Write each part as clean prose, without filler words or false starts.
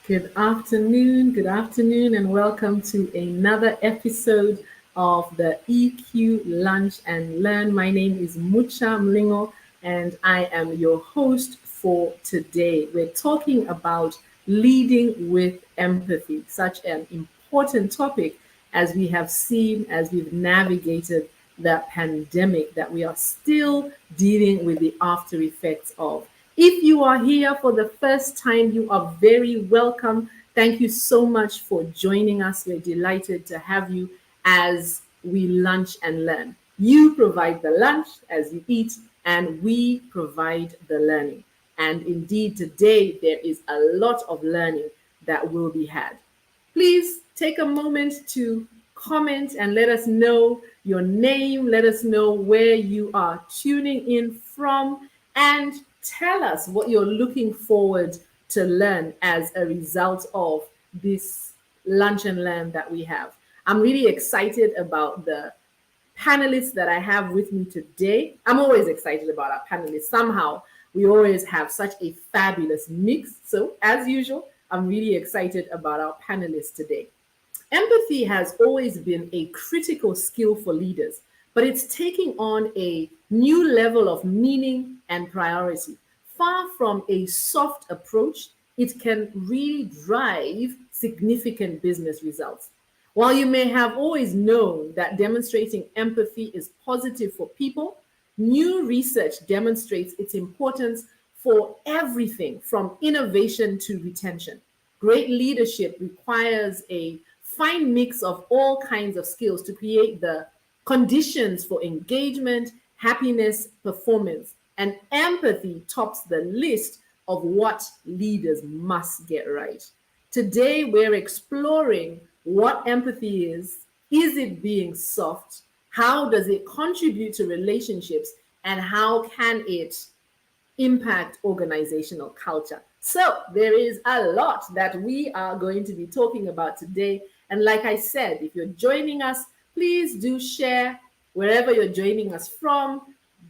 Good afternoon, and welcome to another episode of the EQ Lunch and Learn. My name is Mucha Mlingo, and I am your host for today. We're talking about leading with empathy, such an important topic as we have seen, as we've navigated the pandemic that we are still dealing with the after effects of. If you are here for the first time, you are very welcome. Thank you so much for joining us. We're delighted to have you as we lunch and learn. You provide the lunch as you eat, and we provide the learning. And indeed, today there is a lot of learning that will be had. Please take a moment to comment and let us know your name. Let us know where you are tuning in from, and tell us what you're looking forward to learn as a result of this lunch and learn that we have. I'm really excited about the panelists that I have with me today. I'm always excited about our panelists. Somehow, we always have such a fabulous mix. So, as usual, I'm really excited about our panelists today. Empathy has always been a critical skill for leaders, but it's taking on a new level of meaning and priority. Far from a soft approach, it can really drive significant business results. While you may have always known that demonstrating empathy is positive for people, new research demonstrates its importance for everything from innovation to retention. Great leadership requires a fine mix of all kinds of skills to create the conditions for engagement, happiness, performance. And empathy tops the list of what leaders must get right. Today, we're exploring what empathy is it being soft, how does it contribute to relationships, and how can it impact organizational culture. So there is a lot that we are going to be talking about today. And like I said, if you're joining us, please do share wherever you're joining us from.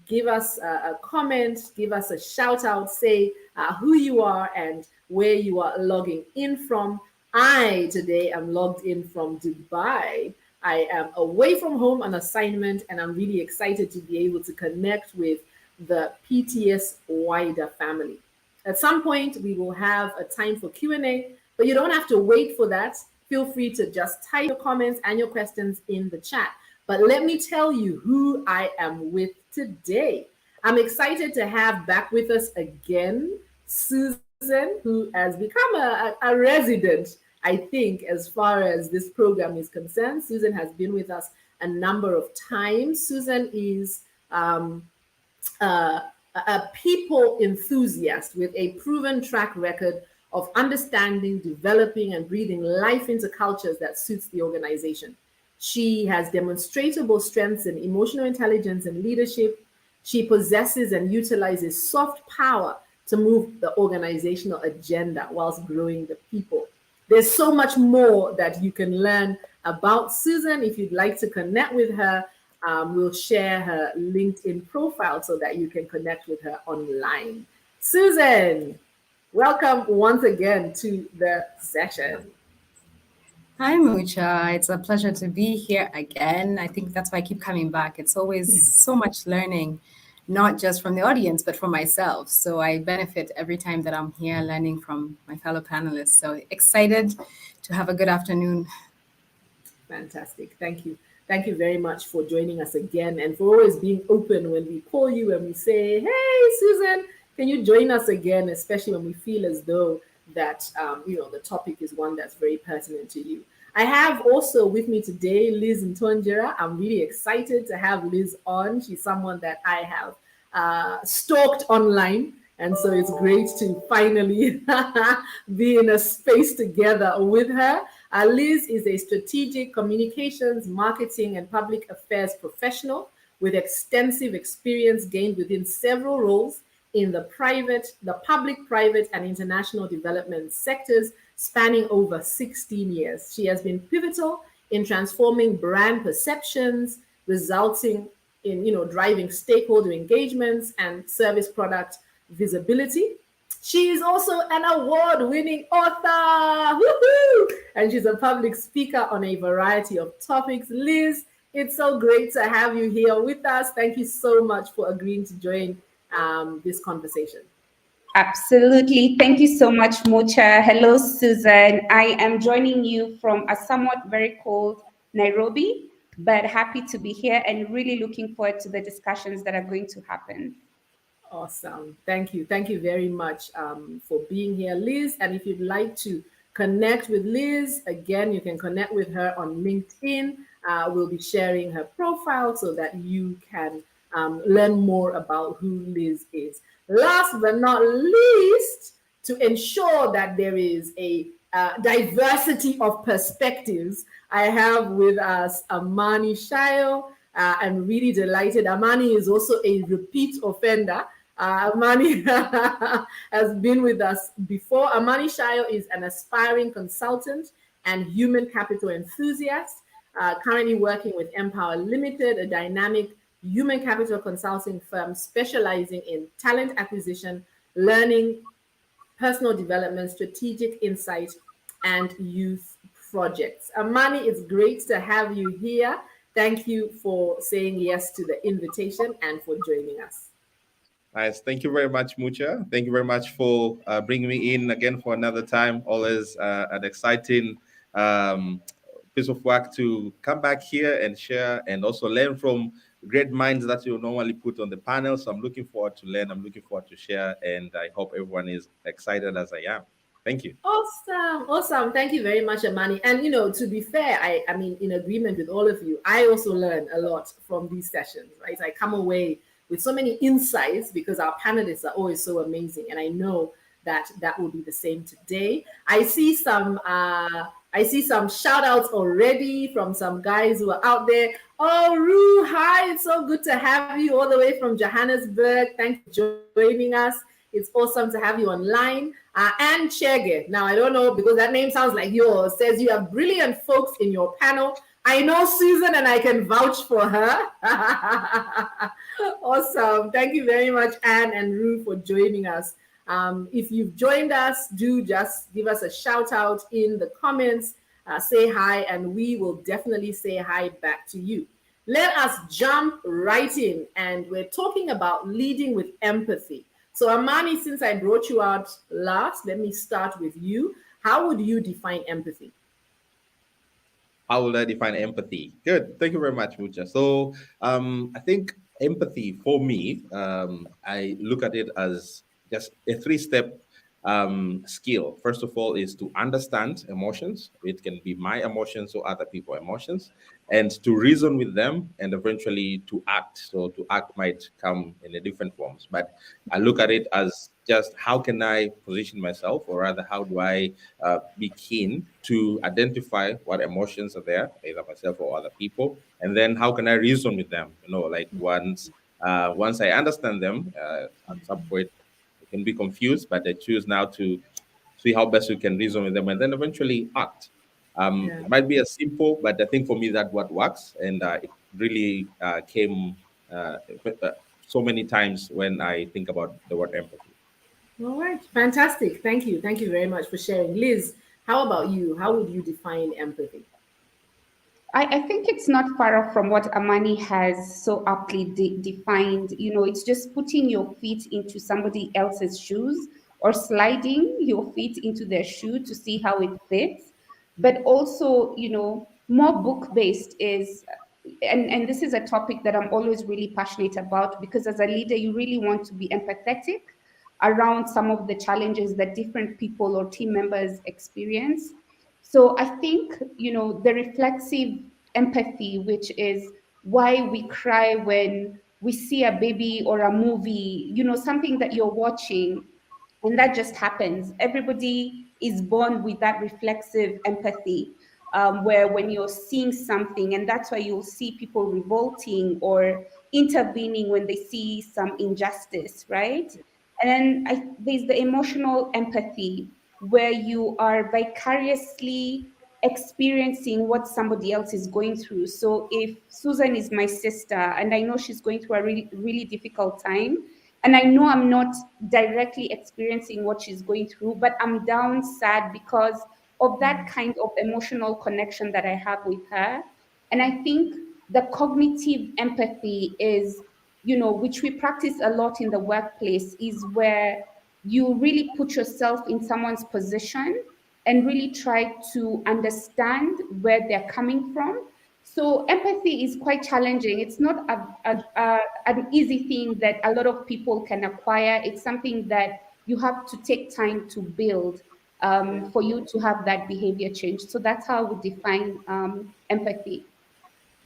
Give us a comment, give us a shout out, say who you are and where you are logging in from. I today am logged in from Dubai. I am away from home on assignment, and I'm really excited to be able to connect with the PTS wider family. At some point, we will have a time for Q&A, but you don't have to wait for that. Feel free to just type your comments and your questions in the chat. But let me tell you who I am with today. I'm excited to have back with us again Susan, who has become a resident, I think, as far as this program is concerned. Susan has been with us a number of times. Susan is a people enthusiast with a proven track record of understanding, developing, and breathing life into cultures that suits the organization. She has demonstrable strengths in emotional intelligence and leadership. She possesses and utilizes soft power to move the organizational agenda whilst growing the people. There's so much more that you can learn about Susan. If you'd like to connect with her, we'll share her LinkedIn profile so that you can connect with her online. Susan, welcome once again to the session. Hi, Mucha. It's a pleasure to be here again. I think that's why I keep coming back. It's always so much learning, not just from the audience, but from myself. So I benefit every time that I'm here learning from my fellow panelists. So excited to have a good afternoon. Fantastic. Thank you. Thank you very much for joining us again and for always being open when we call you and we say, hey, Susan, can you join us again, especially when we feel as though that, the topic is one that's very pertinent to you. I have also with me today, Liz Ntonjera. I'm really excited to have Liz on. She's someone that I have stalked online. And so it's great to finally be in a space together with her. Liz is a strategic communications, marketing, and public affairs professional with extensive experience gained within several roles in the public, private, and international development sectors, spanning over 16 years. She has been pivotal in transforming brand perceptions, resulting in, driving stakeholder engagements and service product visibility. She is also an award-winning author. Woohoo! And she's a public speaker on a variety of topics. Liz, it's so great to have you here with us. Thank you so much for agreeing to join this conversation. Absolutely. Thank you so much, Mocha. Hello, Susan. I am joining you from a somewhat very cold Nairobi, but happy to be here and really looking forward to the discussions that are going to happen. Awesome. Thank you. Thank you very much for being here, Liz. And if you'd like to connect with Liz, again, you can connect with her on LinkedIn. We'll be sharing her profile so that you can learn more about who Liz is. Last but not least, to ensure that there is a diversity of perspectives, I have with us Amani Shayo. I'm really delighted. Amani is also a repeat offender. Amani has been with us before. Amani Shayo is an aspiring consultant and human capital enthusiast, currently working with Empower Limited, a dynamic human capital consulting firm specializing in talent acquisition, learning, personal development, strategic insight, and youth projects. Amani, it's great to have you here. Thank you for saying yes to the invitation and for joining us. Nice. Thank you very much, Mucha. Thank you very much for bringing me in again for another time. Always an exciting piece of work to come back here and share and also learn from great minds that you normally put on the panel. So I'm looking forward to learn. I'm looking forward to share. And I hope everyone is excited as I am. Thank you. Awesome. Awesome. Thank you very much, Amani. And, to be fair, I mean, in agreement with all of you, I also learn a lot from these sessions, right? I come away with so many insights because our panelists are always so amazing. And I know that that will be the same today. I see some shout outs already from some guys who are out there. Oh, Rue, hi, it's so good to have you all the way from Johannesburg. Thanks for joining us. It's awesome to have you online. And Chege, now I don't know because that name sounds like yours, says you have brilliant folks in your panel. I know Susan and I can vouch for her. Awesome. Thank you very much, Anne and Rue, for joining us. If you've joined us, do just give us a shout out in the comments, say hi, and we will definitely say hi back to you. Let us jump right in, and we're talking about leading with empathy. So, Amani, since I brought you out last, let me start with you. How would you define empathy? How will I define empathy? Good. Thank you very much, Mucha. So I think empathy for me, I look at it as just a three-step skill. First of all, is to understand emotions. It can be my emotions or other people's emotions, and to reason with them, and eventually to act. So to act might come in a different forms, but I look at it as just how can I position myself, or rather, how do I be keen to identify what emotions are there, either myself or other people, and then how can I reason with them? Like once I understand them, at some point I can be confused, but I choose now to see how best we can reason with them, and then eventually act. Yeah. It might be as simple, but I think for me that what works, and it really came so many times when I think about the word empathy. All right. Fantastic. Thank you. Thank you very much for sharing. Liz, how about you? How would you define empathy? I think it's not far off from what Amani has so aptly defined. It's just putting your feet into somebody else's shoes or sliding your feet into their shoe to see how it fits. But also, more book based is, and this is a topic that I'm always really passionate about because as a leader, you really want to be empathetic around some of the challenges that different people or team members experience. So I think, the reflexive empathy, which is why we cry when we see a baby or a movie, something that you're watching, and that just happens. Everybody is born with that reflexive empathy, where when you're seeing something, and that's why you'll see people revolting or intervening when they see some injustice, right? And then there's the emotional empathy, where you are vicariously experiencing what somebody else is going through. So if Susan is my sister and I know she's going through a really, really difficult time, And I know I'm not directly experiencing what she's going through, but I'm down sad because of that kind of emotional connection that I have with her. And I think the cognitive empathy is, which we practice a lot in the workplace, is where you really put yourself in someone's position and really try to understand where they're coming from. So empathy is quite challenging. It's not an easy thing that a lot of people can acquire. It's something that you have to take time to build for you to have that behavior change. So that's how we define empathy.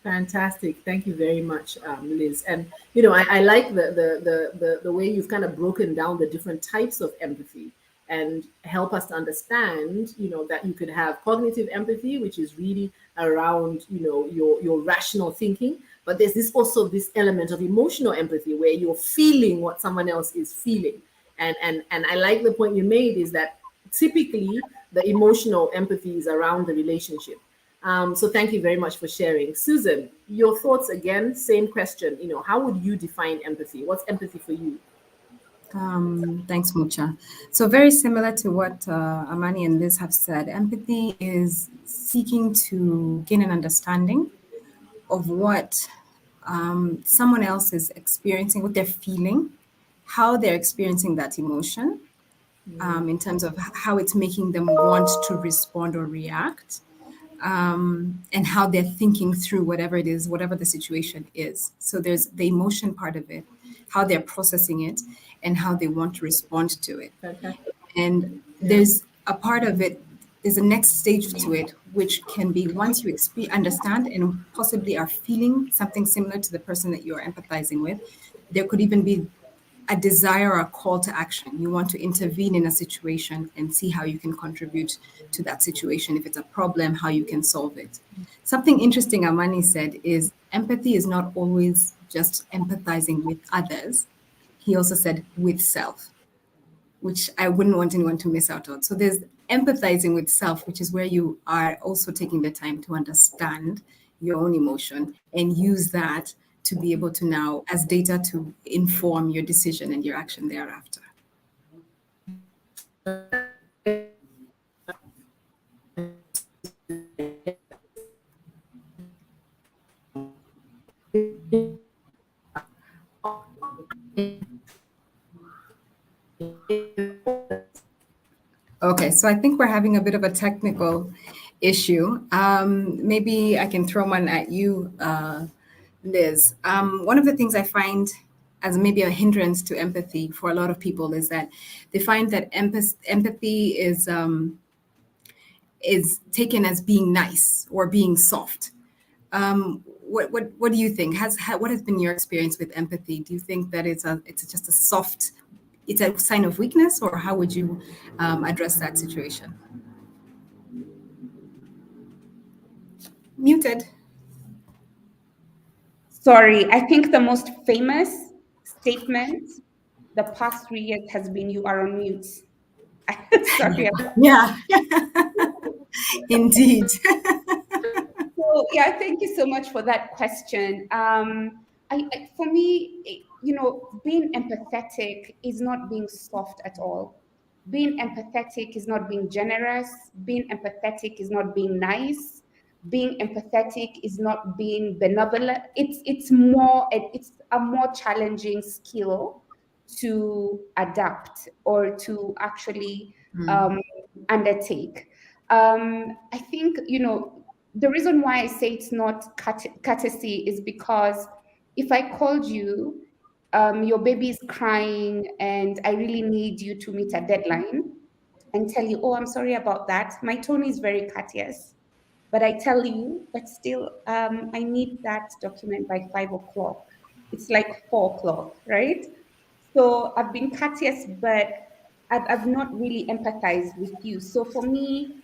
Fantastic. Thank you very much, Liz. And I like the way you've kind of broken down the different types of empathy and help us to understand, that you could have cognitive empathy, which is really around, your rational thinking. But there's this element of emotional empathy where you're feeling what someone else is feeling. And I like the point you made is that typically the emotional empathy is around the relationship. So thank you very much for sharing. Susan, your thoughts again, same question. How would you define empathy? What's empathy for you? Thanks, Mucha. So very similar to what Amani and Liz have said, empathy is seeking to gain an understanding of what someone else is experiencing, what they're feeling, how they're experiencing that emotion, in terms of how it's making them want to respond or react, and how they're thinking through whatever it is, whatever the situation is. So there's the emotion part of it, how they're processing it, and how they want to respond to it. Fantastic. And there's a part of it, there's a next stage to it, which can be once you understand and possibly are feeling something similar to the person that you're empathizing with, there could even be a desire or a call to action. You want to intervene in a situation and see how you can contribute to that situation. If it's a problem, how you can solve it. Something interesting Amani said is empathy is not always just empathizing with others. He also said with self, which I wouldn't want anyone to miss out on. So there's empathizing with self, which is where you are also taking the time to understand your own emotion and use that to be able to now, as data, to inform your decision and your action thereafter. Okay, so I think we're having a bit of a technical issue. Maybe I can throw one at you, Liz. One of the things I find as maybe a hindrance to empathy for a lot of people is that they find that empathy is taken as being nice or being soft. What do you think? What has been your experience with empathy? Do you think that it's just a soft, it's a sign of weakness, or how would you address that situation? Muted. Sorry, I think the most famous statement the past 3 years has been "you are on mute." Sorry. Yeah, indeed. So yeah, thank you so much for that question. For me, being empathetic is not being soft at all. Being empathetic is not being generous. Being empathetic is not being nice. Being empathetic is not being benevolent. It's a more challenging skill to adapt or to actually undertake. I think the reason why I say it's not courtesy is because if I called you, your baby is crying and I really need you to meet a deadline and tell you, oh, I'm sorry about that. My tone is very courteous, but I tell you, but still, I need that document by 5 o'clock. It's like 4 o'clock, right? So I've been courteous, but I've not really empathized with you. So for me,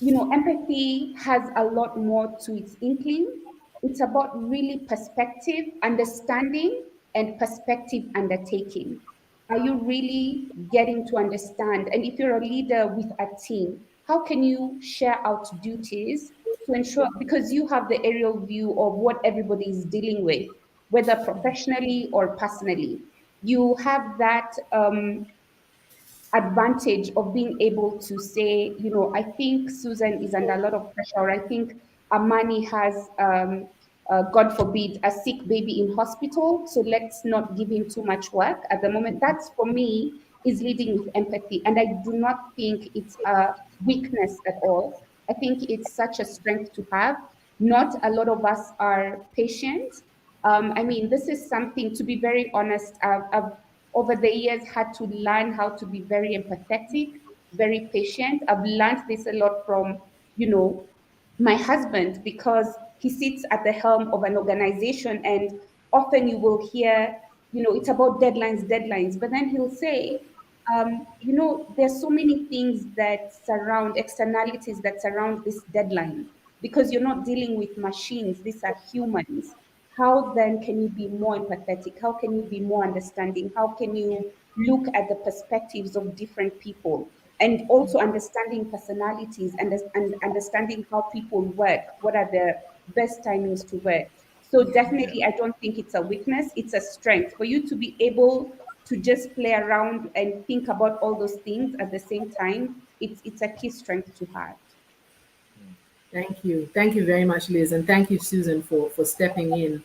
empathy has a lot more to its inkling. It's about really perspective, understanding, and perspective undertaking. Are you really getting to understand? And if you're a leader with a team, how can you share out duties to ensure, because you have the aerial view of what everybody is dealing with, whether professionally or personally. You have that advantage of being able to say, I think Susan is under a lot of pressure, or I think Amani has, God forbid, a sick baby in hospital, so let's not give him too much work at the moment. That's, for me, is leading with empathy. And I do not think it's a weakness at all. I think it's such a strength to have. Not a lot of us are patient. I mean, this is something, to be very honest, I've over the years had to learn how to be very empathetic, very patient. I've learned this a lot from, my husband, because he sits at the helm of an organization, and often you will hear, it's about deadlines, but then he'll say, there's so many things that surround externalities that surround this deadline, because you're not dealing with machines, these are humans. How then can you be more empathetic? How can you be more understanding? How can you look at the perspectives of different people, and also understanding personalities, and understanding how people work? What are the best timings to work? So definitely, I don't think it's a weakness, it's a strength for you to be able to just play around and think about all those things at the same time. It's a key strength to have. Thank you. Thank you very much, Liz. And thank you, Susan, for stepping in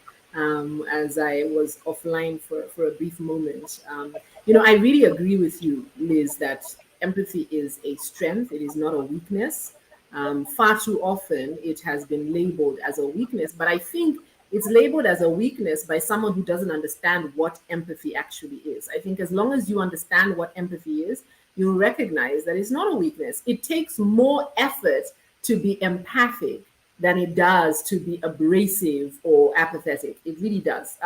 as I was offline for a brief moment. I really agree with you, Liz, that empathy is a strength. It is not a weakness. Far too often, it has been labeled as a weakness, but I think it's labeled as a weakness by someone who doesn't understand what empathy actually is. I think as long as you understand what empathy is, you recognize that it's not a weakness. It takes more effort to be empathic than it does to be abrasive or apathetic. It really does.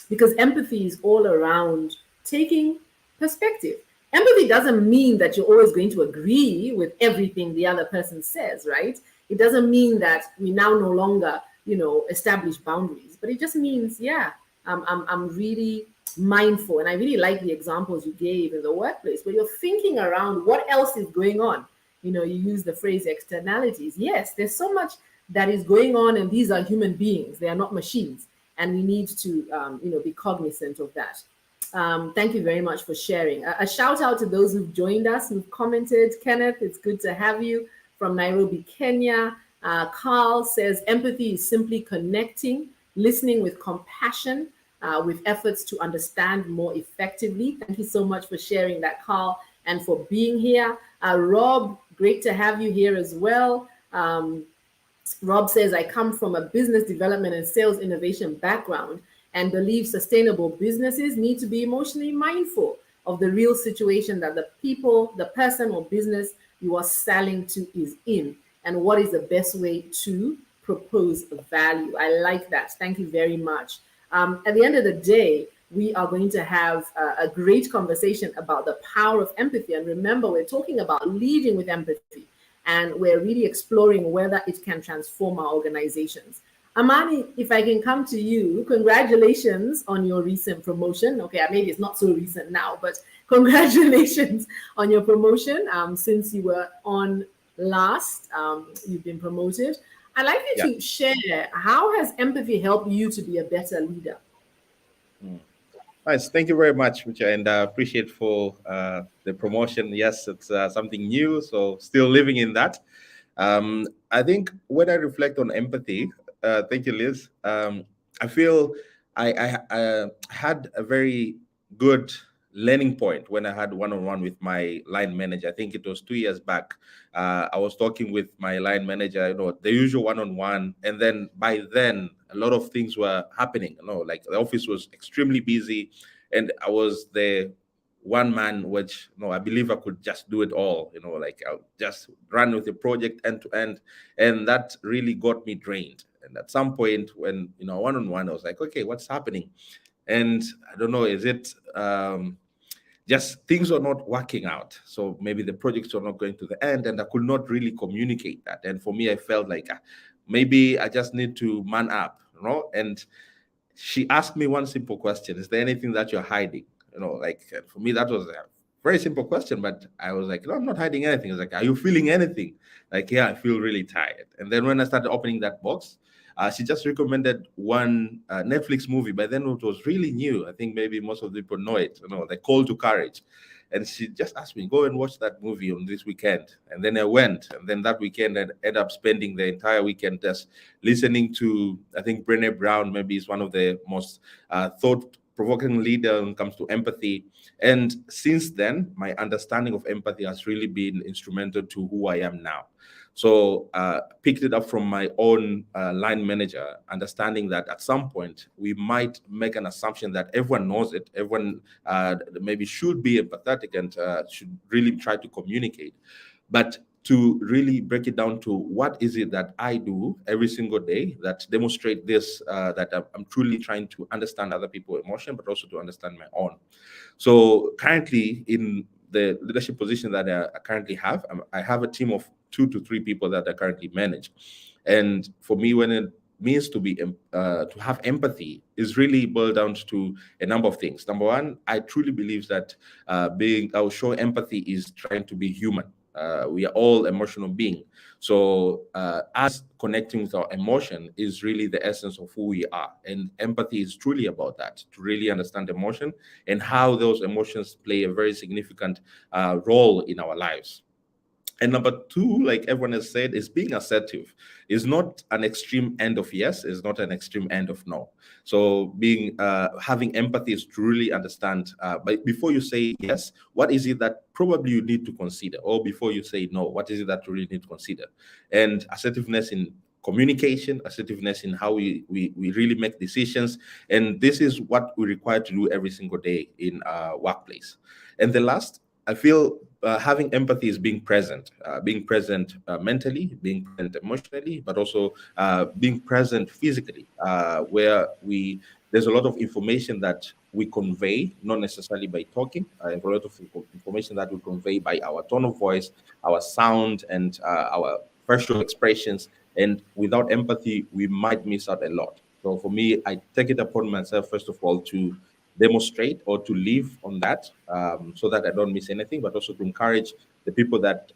Because empathy is all around taking perspective. Empathy doesn't mean that you're always going to agree with everything the other person says, right? It doesn't mean that we now no longer, establish boundaries, but it just means, I'm really mindful. And I really like the examples you gave in the workplace where you're thinking around what else is going on. You use the phrase externalities. Yes, there's so much that is going on, and these are human beings. They are not machines, and we need to, be cognizant of that. Thank you very much for sharing. A shout out to those who've joined us, who've commented. Kenneth, it's good to have you from Nairobi, Kenya. Carl says empathy is simply connecting, listening with compassion, with efforts to understand more effectively. Thank you so much for sharing that, Carl, and for being here. Rob, great to have you here as well. Rob says, I come from a business development and sales innovation background and believe sustainable businesses need to be emotionally mindful of the real situation that the people, the person or business you are selling to is in, and what is the best way to propose value. I like that. Thank you very much. At the end of the day, we are going to have a great conversation about the power of empathy. And remember, we're talking about leading with empathy, and we're really exploring whether it can transform our organizations. Amani, if I can come to you, congratulations on your recent promotion. Okay, maybe it's not so recent now, but congratulations on your promotion. Since you were on last, you've been promoted. I'd like you to share, how has empathy helped you to be a better leader? Nice. Thank you very much, Mucha, and appreciate for the promotion. Yes, it's something new, so still living in that. I think when I reflect on empathy, thank you, Liz. I feel I had a very good learning point when I had one-on-one with my line manager. I think it was 2 years back. I was talking with my line manager, the usual one-on-one, and then by then a lot of things were happening. Like the office was extremely busy, and I was the one man, which I believe I could just do it all. Like I'll just run with the project end to end, and that really got me drained. And at some point, when one-on-one, I was like, okay, what's happening? And I don't know, is it just things are not working out? So maybe the projects are not going to the end, and I could not really communicate that. And for me, I felt like maybe I just need to man up, And she asked me one simple question: is there anything that you're hiding? For me, that was a very simple question, but I was like, no, I'm not hiding anything. I was like, are you feeling anything? Like, yeah, I feel really tired. And then when I started opening that box, she just recommended one Netflix movie, but then it was really new. I think maybe most of the people know it, the Call to Courage. And she just asked me, go and watch that movie on this weekend. And then I went. And then that weekend, I ended up spending the entire weekend just listening to, I think Brené Brown maybe is one of the most thought-provoking leader when it comes to empathy. And since then, my understanding of empathy has really been instrumental to who I am now. So picked it up from my own line manager, understanding that at some point we might make an assumption that everyone knows it, everyone maybe should be empathetic and should really try to communicate. But to really break it down to what is it that I do every single day that demonstrate this, that I'm truly trying to understand other people's emotion, but also to understand my own. So currently in the leadership position that I currently have, I have a team of 2 to 3 people that I currently manage. And for me, when it means to have empathy is really boiled down to a number of things. Number one, I truly believe that showing empathy is trying to be human. We are all emotional beings. So us connecting with our emotion is really the essence of who we are. And empathy is truly about that, to really understand emotion and how those emotions play a very significant role in our lives. And number 2, like everyone has said, is being assertive. Is not an extreme end of yes, is not an extreme end of no. So having empathy is to really understand, but before you say yes, what is it that probably you need to consider? Or before you say no, what is it that you really need to consider? And assertiveness in communication, assertiveness in how we really make decisions. And this is what we require to do every single day in our workplace. And the last, I feel having empathy is being present mentally, being present emotionally, but also being present physically, where there's a lot of information that we convey, not necessarily by talking, a lot of information that we convey by our tone of voice, our sound, and our facial expressions. And without empathy, we might miss out a lot. So for me, I take it upon myself, first of all, to demonstrate or to live on that, so that I don't miss anything, but also to encourage the people that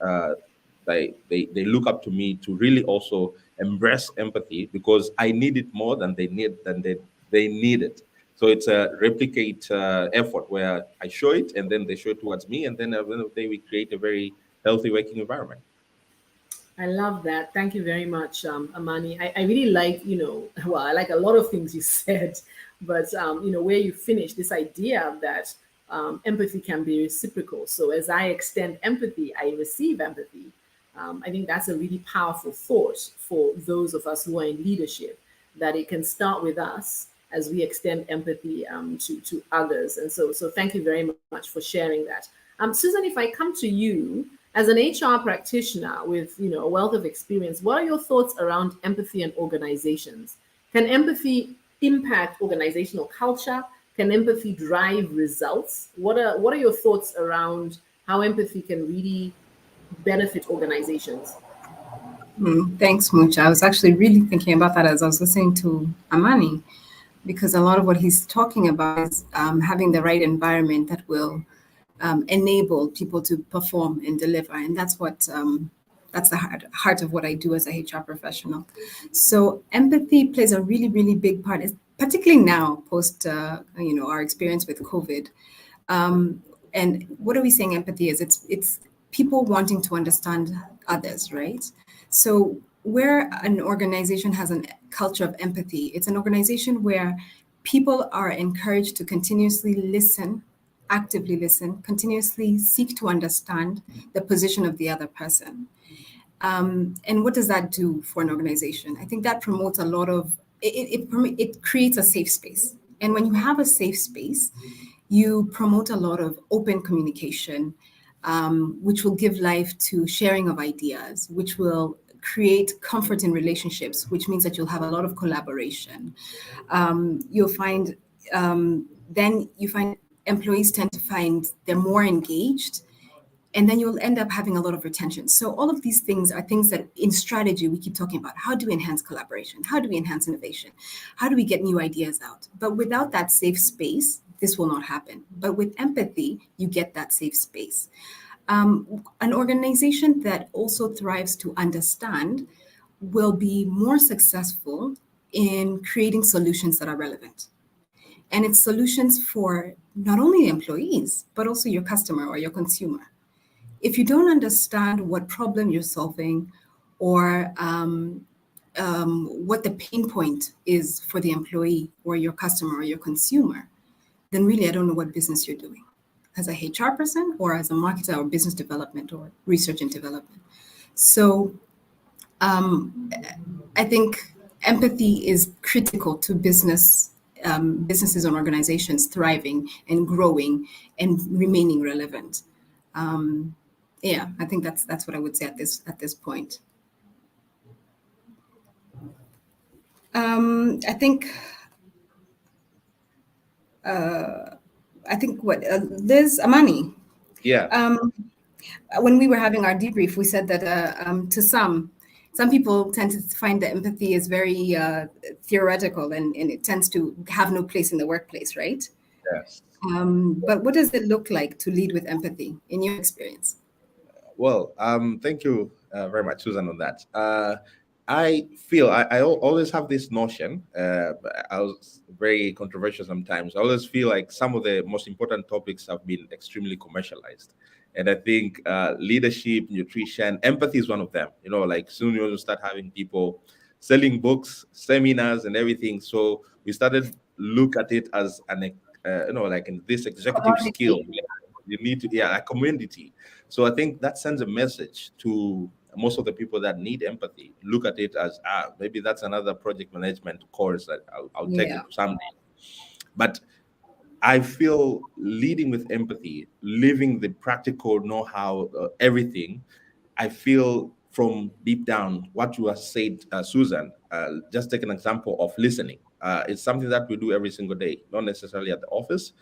they look up to me to really also embrace empathy, because I need it more than they need it. So it's a replicate effort where I show it and then they show it towards me, and then at the end of the day we create a very healthy working environment. I love that. Thank you very much, Amani. I really like, well, I like a lot of things you said, but, where you finished this idea that empathy can be reciprocal. So as I extend empathy, I receive empathy. I think that's a really powerful thought for those of us who are in leadership, that it can start with us as we extend empathy to others. And so thank you very much for sharing that. Susan, if I come to you, as an HR practitioner with a wealth of experience, what are your thoughts around empathy and organizations? Can empathy impact organizational culture? Can empathy drive results? What are your thoughts around how empathy can really benefit organizations? Thanks, Mucha. I was actually really thinking about that as I was listening to Amani, because a lot of what he's talking about is having the right environment that will enable people to perform and deliver. And that's that's the heart of what I do as a HR professional. So empathy plays a really, really big part, particularly now post, our experience with COVID. And what are we saying empathy is? It's people wanting to understand others, right? So where an organization has a culture of empathy, it's an organization where people are encouraged to continuously listen, actively listen, continuously seek to understand the position of the other person. And what does that do for an organization? I think that promotes a lot of, it creates a safe space. And when you have a safe space, you promote a lot of open communication, which will give life to sharing of ideas, which will create comfort in relationships, which means that you'll have a lot of collaboration. You'll find, then you find employees tend to find they're more engaged, and then you'll end up having a lot of retention. So all of these things are things that in strategy we keep talking about. How do we enhance collaboration? How do we enhance innovation? How do we get new ideas out? But without that safe space, this will not happen. But with empathy, you get that safe space. An organization that also thrives to understand will be more successful in creating solutions that are relevant. And it's solutions for not only employees, but also your customer or your consumer. If you don't understand what problem you're solving or what the pain point is for the employee or your customer or your consumer, then really I don't know what business you're doing as a HR person or as a marketer or business development or research and development. So I think empathy is critical to businesses and organizations thriving and growing and remaining relevant. Yeah, I think that's what I would say at this point. I think what there's Amani. Yeah. When we were having our debrief, we said that to some people tend to find that empathy is very theoretical and it tends to have no place in the workplace, right? Yes. But what does it look like to lead with empathy in your experience? Well, thank you very much, Susan, on that. I feel I always have this notion. I was very controversial sometimes. I always feel like some of the most important topics have been extremely commercialized. And I think leadership, nutrition, empathy is one of them. Like soon you'll start having people selling books, seminars, and everything. So we started look at it as like in this executive skill. You need to, a community. So I think that sends a message to most of the people that need empathy. Look at it as maybe that's another project management course that I'll take it someday. But I feel leading with empathy, living the practical know-how, everything, I feel from deep down what you have said, Susan, just take an example of listening. It's something that we do every single day, not necessarily at the office,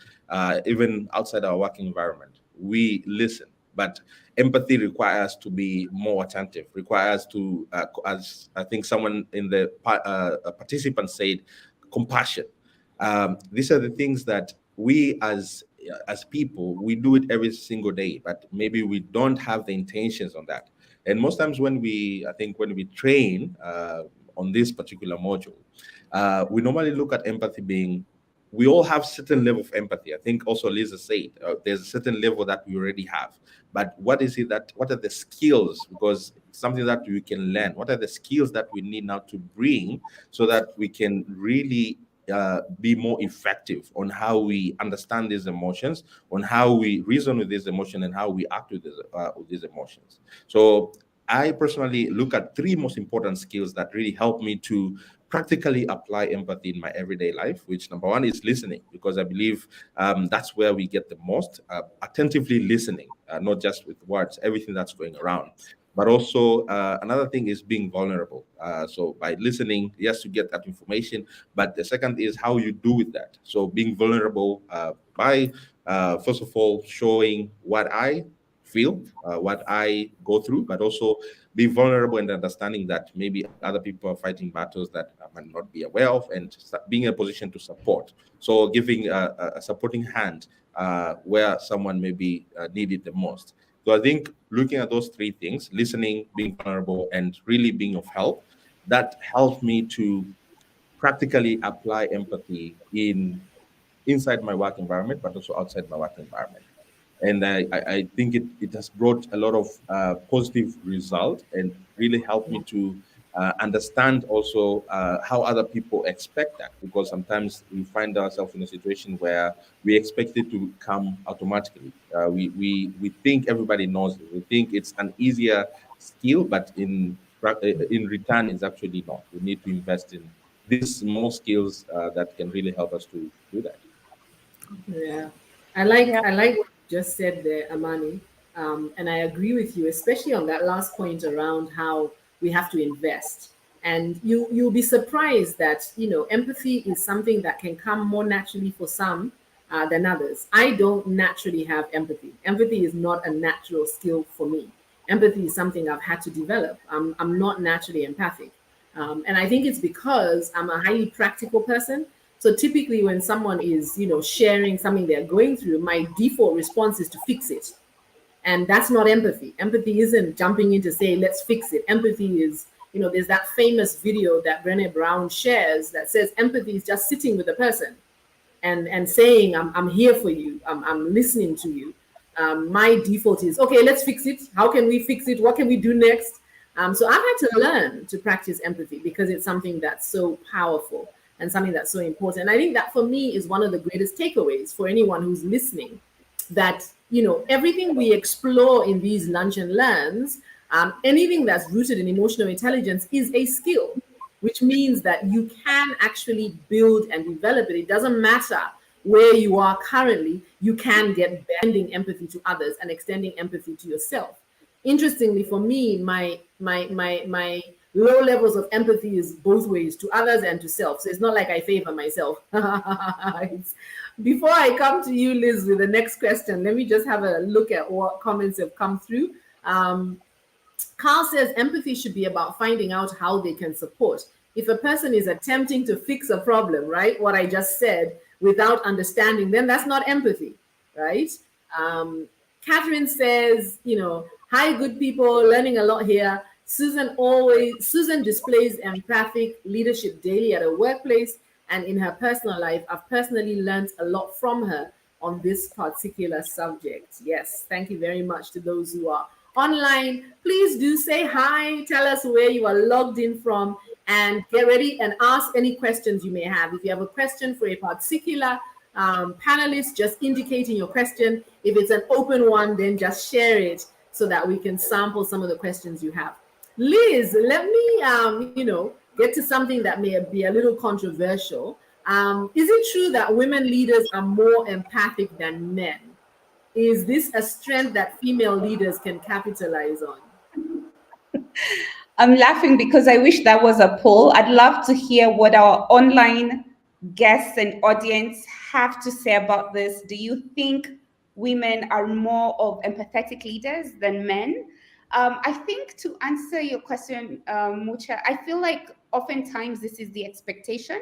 even outside our working environment. We listen, but empathy requires to be more attentive, requires to, as I think someone in the participant said, compassion. These are the things that we as people, we do it every single day, but maybe we don't have the intentions on that. And most times when we train on this particular module, we normally look at empathy being, we all have certain level of empathy. I think also Lisa said there's a certain level that we already have. But what are the skills? Because it's something that we can learn. What are the skills that we need now to bring so that we can really be more effective on how we understand these emotions, on how we reason with these emotions, and how we act with these emotions. So I personally look at three most important skills that really help me to practically apply empathy in my everyday life, which number one is listening, because I believe that's where we get the most attentively listening, not just with words, everything that's going around. But also another thing is being vulnerable. So by listening, yes, you get that information, but the second is how you do with that. So being vulnerable by, first of all, showing what I feel, what I go through, but also be vulnerable and understanding that maybe other people are fighting battles that I might not be aware of, and being in a position to support. So giving a supporting hand where someone maybe needed the most. So I think looking at those three things, listening, being vulnerable, and really being of help, that helps me to practically apply empathy inside my work environment, but also outside my work environment. And I think it has brought a lot of positive result and really helped me to understand also how other people expect that, because sometimes we find ourselves in a situation where we expect it to come automatically. We think everybody knows it. We think it's an easier skill, but in return, it's actually not. We need to invest in these small skills that can really help us to do that. Yeah, I like what you just said there, Amani, and I agree with you, especially on that last point around how we have to invest. And you'll be surprised that empathy is something that can come more naturally for some than others. I don't naturally have empathy. Empathy is not a natural skill for me. Empathy is something I've had to develop. I'm not naturally empathic. And I think it's because I'm a highly practical person. So typically when someone is, sharing something they're going through, my default response is to fix it. And that's not empathy. Empathy isn't jumping in to say, let's fix it. Empathy is, there's that famous video that Brené Brown shares that says empathy is just sitting with a person and saying, I'm here for you. I'm listening to you. My default is, okay, let's fix it. How can we fix it? What can we do next? So I've had to learn to practice empathy because it's something that's so powerful and something that's so important. And I think that for me is one of the greatest takeaways for anyone who's listening, that, everything we explore in these lunch and learns, anything that's rooted in emotional intelligence is a skill, which means that you can actually build and develop it. It doesn't matter where you are currently, you can get bending empathy to others and extending empathy to yourself. Interestingly, for me, my low levels of empathy is both ways, to others and to self. So it's not like I favor myself. Before I come to you, Liz, with the next question, let me just have a look at what comments have come through. Carl says empathy should be about finding out how they can support. If a person is attempting to fix a problem, right, what I just said, without understanding, then that's not empathy, right? Catherine says, hi, good people, learning a lot here. Susan displays empathic leadership daily at her workplace and in her personal life. I've personally learned a lot from her on this particular subject. Yes, thank you very much to those who are online. Please do say hi, tell us where you are logged in from, and get ready and ask any questions you may have. If you have a question for a particular panelist, just indicating your question. If it's an open one, then just share it so that we can sample some of the questions you have. Liz, let me get to something that may be a little controversial. Is it true that women leaders are more empathic than men? Is this a strength that female leaders can capitalize on? I'm laughing because I wish that was a poll. I'd love to hear what our online guests and audience have to say about this. Do you think women are more of empathetic leaders than men? I think to answer your question, Mucha, I feel like oftentimes this is the expectation,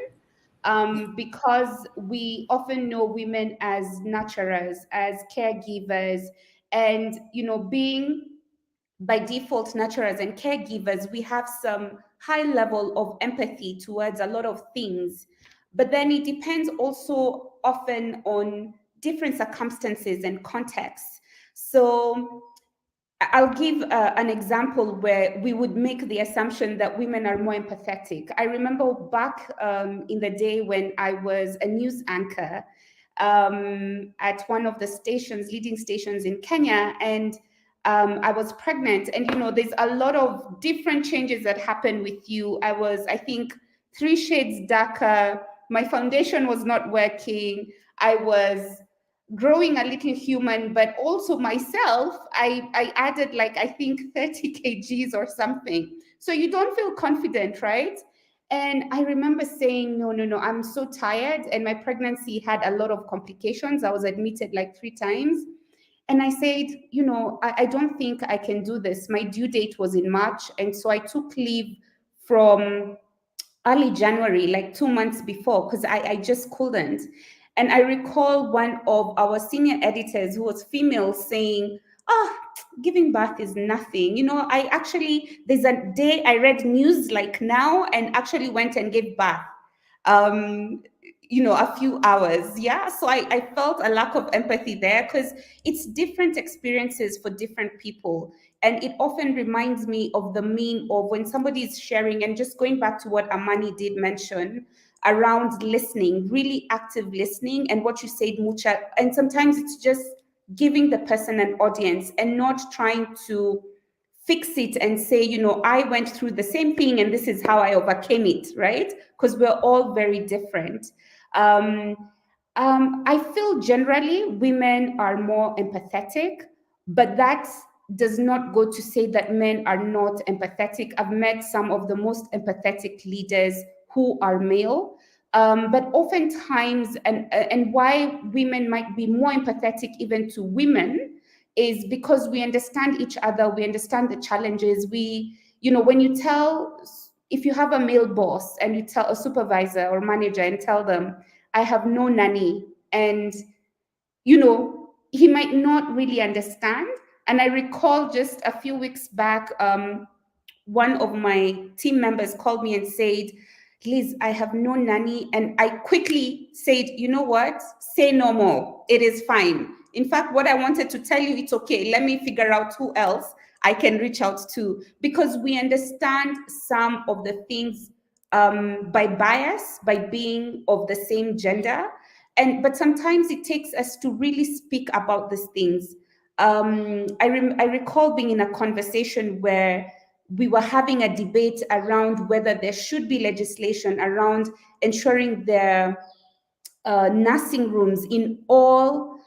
because we often know women as nurturers, as caregivers, and being by default nurturers and caregivers, we have some high level of empathy towards a lot of things. But then it depends also often on different circumstances and contexts. So I'll give an example where we would make the assumption that women are more empathetic. I remember back in the day when I was a news anchor at one of the stations, leading stations in Kenya, and I was pregnant. And, there's a lot of different changes that happen with you. I was, I think, 3 shades darker. My foundation was not working. I was growing a little human, but also myself, I added like, I think 30 kgs or something. So you don't feel confident, right? And I remember saying, no, I'm so tired. And my pregnancy had a lot of complications. I was admitted like 3 times. And I said, I don't think I can do this. My due date was in March. And so I took leave from early January, like 2 months before, because I just couldn't. And I recall one of our senior editors who was female saying, oh, giving birth is nothing. There's a day I read news like now and actually went and gave birth. A few hours. Yeah. So I felt a lack of empathy there because it's different experiences for different people. And it often reminds me of the meme of when somebody is sharing, and just going back to what Amani did mention around listening, really active listening, and what you said, Mucha. And sometimes it's just giving the person an audience and not trying to fix it and say, I went through the same thing and this is how I overcame it, right? Because we're all very different. I feel generally women are more empathetic, but that does not go to say that men are not empathetic. I've met some of the most empathetic leaders who are male. But oftentimes, and why women might be more empathetic even to women is because we understand each other, we understand the challenges. When you if you have a male boss and you tell a supervisor or manager and tell them, I have no nanny, and he might not really understand. And I recall just a few weeks back, one of my team members called me and said, Liz, I have no nanny. And I quickly said, you know what? Say no more. It is fine. In fact, what I wanted to tell you, it's okay. Let me figure out who else I can reach out to, because we understand some of the things by bias, by being of the same gender. But sometimes it takes us to really speak about these things. I recall being in a conversation where we were having a debate around whether there should be legislation around ensuring the nursing rooms in all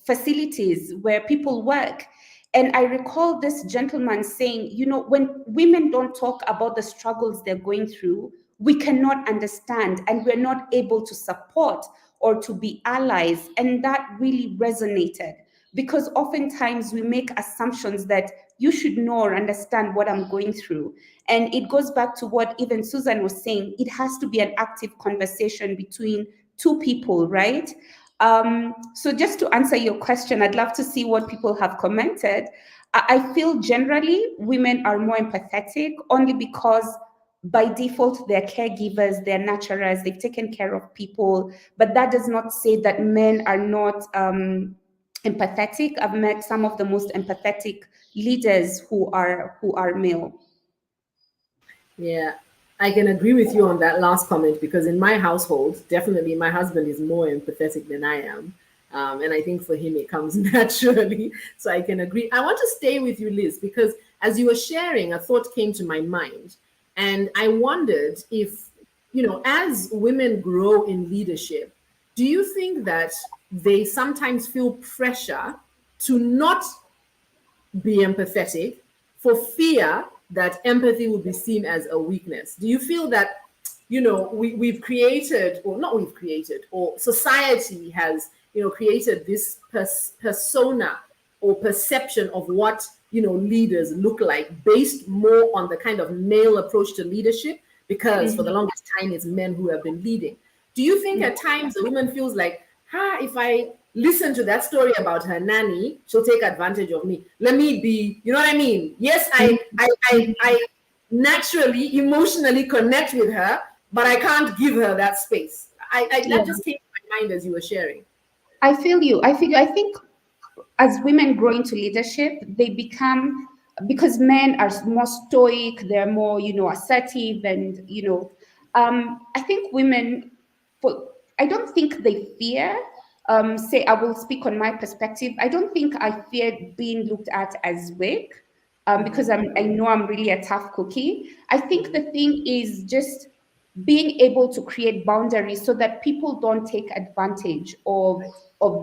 facilities where people work. And I recall this gentleman saying, when women don't talk about the struggles they're going through, we cannot understand, and we're not able to support or to be allies. And that really resonated, because oftentimes we make assumptions that you should know or understand what I'm going through. And it goes back to what even Susan was saying. It has to be an active conversation between two people, right? So just to answer your question, I'd love to see what people have commented. I feel generally women are more empathetic, only because by default they're caregivers, they're nurturers, they've taken care of people. But that does not say that men are not empathetic. I've met some of the most empathetic leaders who are male. Yeah, I can agree with you on that last comment, because in my household, definitely my husband is more empathetic than I am. And I think for him it comes naturally. So I can agree. I want to stay with you, Liz, because as you were sharing, a thought came to my mind. And I wondered if, as women grow in leadership, do you think that they sometimes feel pressure to not be empathetic for fear that empathy will be seen as a weakness? Do you feel that, we've created, or not we've created, or society has, created this persona or perception of what, leaders look like, based more on the kind of male approach to leadership, because for the longest time it's men who have been leading. Do you think at times a woman feels like, if I listen to that story about her nanny, she'll take advantage of me? Let me be, you know what I mean? Yes, I naturally, emotionally connect with her, but I can't give her that space. That just came to my mind as you were sharing. I feel you. I think as women grow into leadership, they become, because men are more stoic, they're more, assertive, and I think women, I don't think they fear. I will speak on my perspective. I don't think I fear being looked at as weak, because I know I'm really a tough cookie. I think the thing is just being able to create boundaries so that people don't take advantage of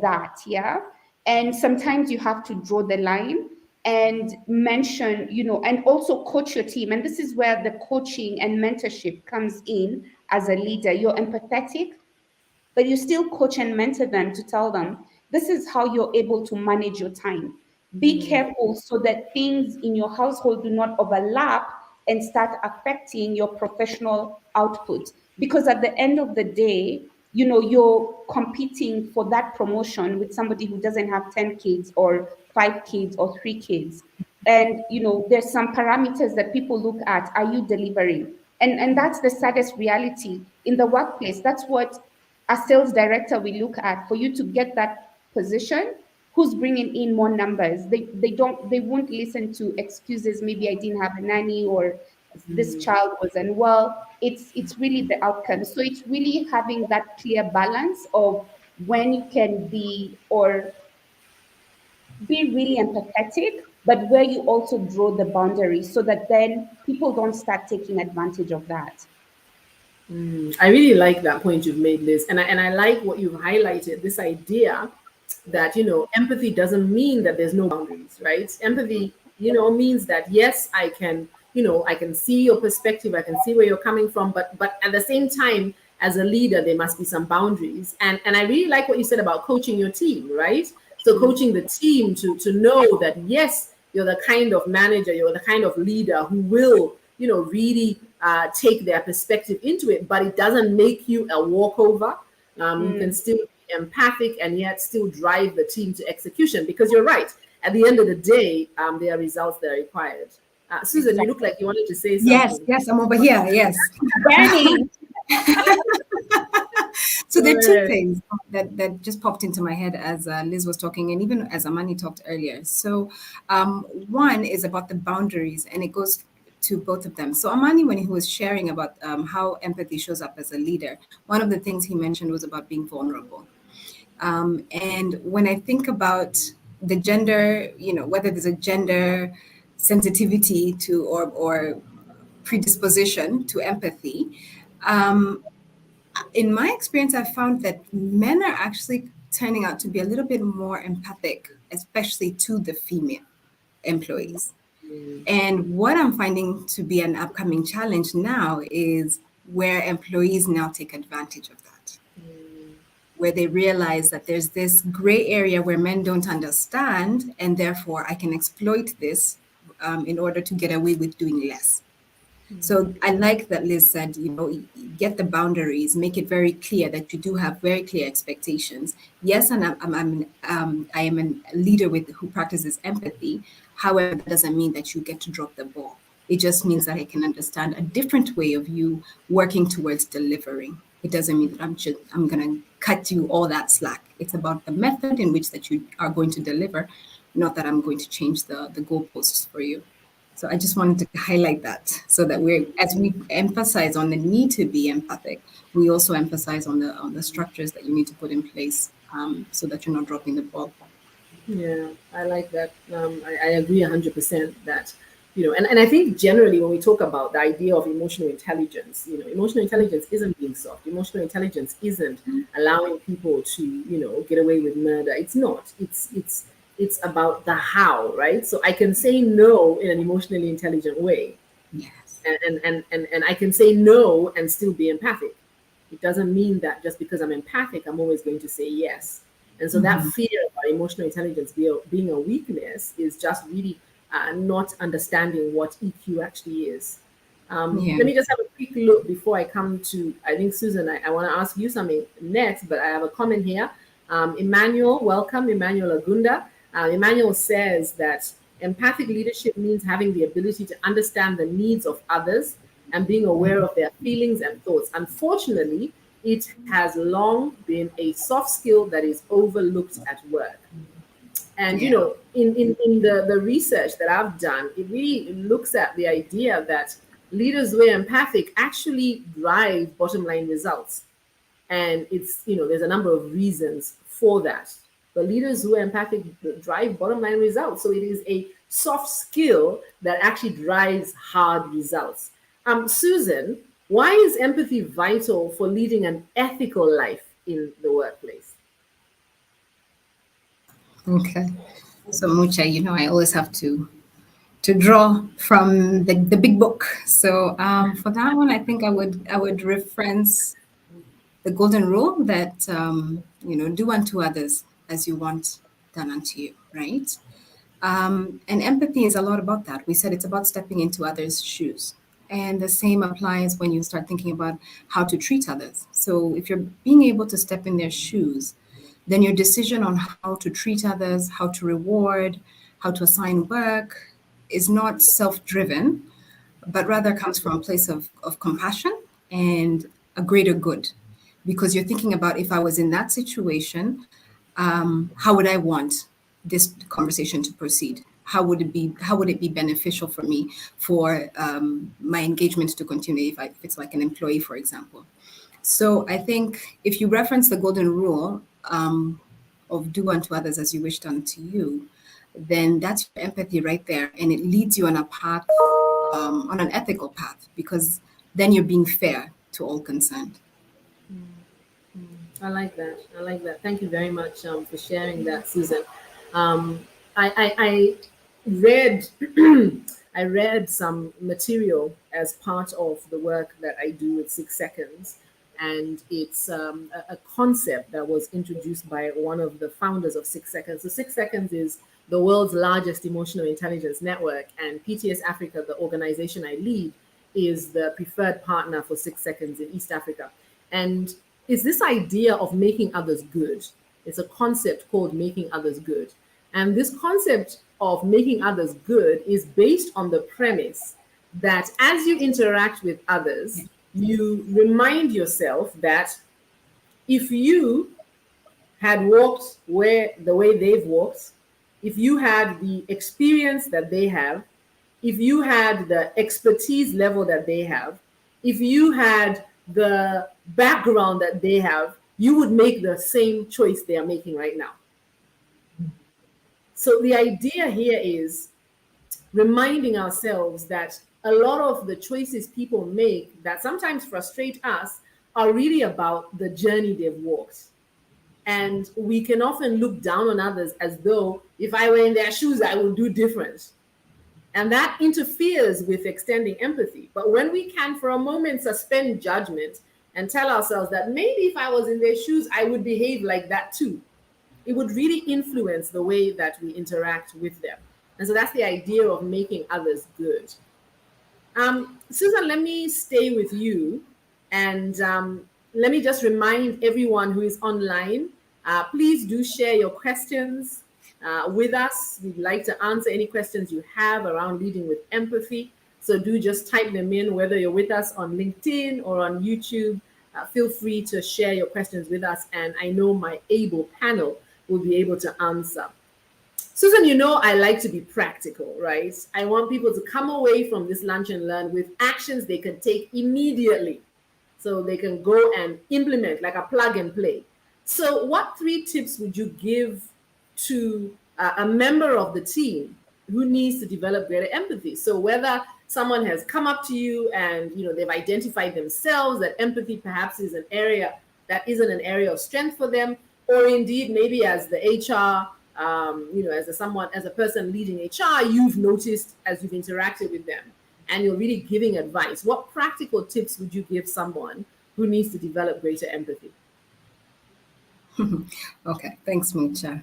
that. Yeah. And sometimes you have to draw the line and mention, and also coach your team. And this is where the coaching and mentorship comes in. As a leader, you're empathetic, but you still coach and mentor them to tell them, this is how you're able to manage your time. Be careful so that things in your household do not overlap and start affecting your professional output. Because at the end of the day, you're competing for that promotion with somebody who doesn't have 10 kids or 5 kids or 3 kids. And, there's some parameters that people look at. Are you delivering? And that's the saddest reality in the workplace. That's what a sales director will look at. For you to get that position, who's bringing in more numbers? They won't listen to excuses. Maybe I didn't have a nanny, or this child was unwell. It's really the outcome. So it's really having that clear balance of when you can be really empathetic, but where you also draw the boundaries so that then people don't start taking advantage of that. I really like that point you've made, Liz. And I like what you've highlighted, this idea that, empathy doesn't mean that there's no boundaries, right? Empathy, means that, yes, I can see your perspective, I can see where you're coming from, but at the same time, as a leader, there must be some boundaries. And I really like what you said about coaching your team, right? So coaching the team to know that, yes, you're the kind of manager, you're the kind of leader who will, really take their perspective into it, but it doesn't make you a walkover. You can still be empathic and yet still drive the team to execution, because you're right. At the end of the day, there are results that are required. Susan, you look like you wanted to say Yes, something. yes, I'm over here. Yes. Burning. So there are two Right. things that just popped into my head as Liz was talking, and even as Amani talked earlier. So one is about the boundaries, and it goes to both of them. So Amani, when he was sharing about how empathy shows up as a leader, one of the things he mentioned was about being vulnerable. And when I think about the gender, whether there's a gender sensitivity to or predisposition to empathy, um, in my experience, I've found that men are actually turning out to be a little bit more empathic, especially to the female employees. Mm, And what I'm finding to be an upcoming challenge now is where employees now take advantage of that, mm, where they realize that there's this gray area where men don't understand, and therefore I can exploit this in order to get away with doing less. So I like that Liz said, get the boundaries, make it very clear that you do have very clear expectations. Yes, and I am a leader who practices empathy. However, that doesn't mean that you get to drop the ball. It just means that I can understand a different way of you working towards delivering. It doesn't mean that I'm going to cut you all that slack. It's about the method in which that you are going to deliver, not that I'm going to change the goalposts for you. So I just wanted to highlight that so that as we emphasize on the need to be empathic, we also emphasize on the structures that you need to put in place so that you're not dropping the ball. yeah, I like that. I agree 100% that, and I think generally when we talk about the idea of emotional intelligence, emotional intelligence isn't being soft. Emotional intelligence isn't allowing people to, get away with murder. It's not. It's about the how, right? So I can say no in an emotionally intelligent way, Yes. and I can say no and still be empathic. It doesn't mean that just because I'm empathic, I'm always going to say yes. And so that Mm-hmm. fear about emotional intelligence being a weakness is just really not understanding what EQ actually is. Yeah. Let me just have a quick look before I come to, I think, Susan, I want to ask you something next, but I have a comment here. Emmanuel, welcome, Emmanuel Agunda. Emmanuel says that empathic leadership means having the ability to understand the needs of others and being aware of their feelings and thoughts. Unfortunately, it has long been a soft skill that is overlooked at work. And Yeah. in the research that I've done, it really looks at the idea that leaders who are empathic actually drive bottom line results. And it's, there's a number of reasons for that. But leaders who are empathic drive bottom line results. So it is a soft skill that actually drives hard results. Susan, why is empathy vital for leading an ethical life in the workplace? Okay. So Mucha, I always have to draw from the big book. So for that one, I think I would reference the golden rule that do unto others as you want done unto you, right? And empathy is a lot about that. We said it's about stepping into others' shoes. And the same applies when you start thinking about how to treat others. So if you're being able to step in their shoes, then your decision on how to treat others, how to reward, how to assign work is not self driven, but rather comes from a place of compassion and a greater good. Because you're thinking about, if I was in that situation, how would I want this conversation to proceed? How would it be beneficial for me for my engagement to continue if it's like an employee, for example? So I think if you reference the golden rule of do unto others as you wish done to you, then that's your empathy right there, and it leads you on a path, on an ethical path, because then you're being fair to all concerned. I like that. I like that. Thank you very much for sharing that, Susan. I read I read some material as part of the work that I do with 6 Seconds, and it's a concept that was introduced by one of the founders of 6 Seconds. So 6 Seconds is the world's largest emotional intelligence network, and PTS Africa, the organization I lead, is the preferred partner for 6 Seconds in East Africa. And it's this idea of making others good. It's a concept called making others good. And this concept of making others good is based on the premise that as you interact with others, you remind yourself that if you had walked the way they've walked, if you had the experience that they have, if you had the expertise level that they have, if you had the background that they have, you would make the same choice they are making right now. So the idea here is reminding ourselves that a lot of the choices people make that sometimes frustrate us are really about the journey they've walked. And we can often look down on others as though if I were in their shoes, I would do different. And that interferes with extending empathy. But when we can, for a moment, suspend judgment and tell ourselves that maybe if I was in their shoes, I would behave like that too, it would really influence the way that we interact with them. And so that's the idea of making others good. Susan, let me stay with you. And let me just remind everyone who is online, please do share your questions with us. We'd like to answer any questions you have around leading with empathy. So do just type them in, whether you're with us on LinkedIn or on YouTube. Feel free to share your questions with us. And I know my able panel will be able to answer. Susan, you know I like to be practical, right? I want people to come away from this lunch and learn with actions they can take immediately so they can go and implement like a plug and play. So what 3 tips would you give to a member of the team who needs to develop greater empathy? So whether someone has come up to you and they've identified themselves that empathy perhaps is an area that isn't an area of strength for them, or indeed maybe as the HR, as a person leading HR, you've noticed as you've interacted with them and you're really giving advice. What practical tips would you give someone who needs to develop greater empathy? Okay, thanks, Mucha.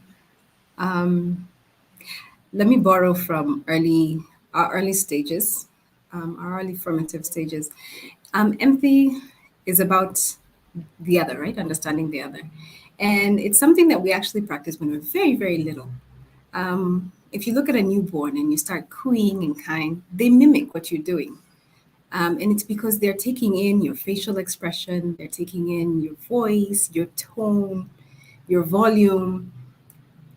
Let me borrow from our early stages, our early formative stages. Empathy is about the other, right? Understanding the other. And it's something that we actually practice when we're very, very little. If you look at a newborn and you start cooing and kind, they mimic what you're doing. And it's because they're taking in your facial expression, they're taking in your voice, your tone, your volume.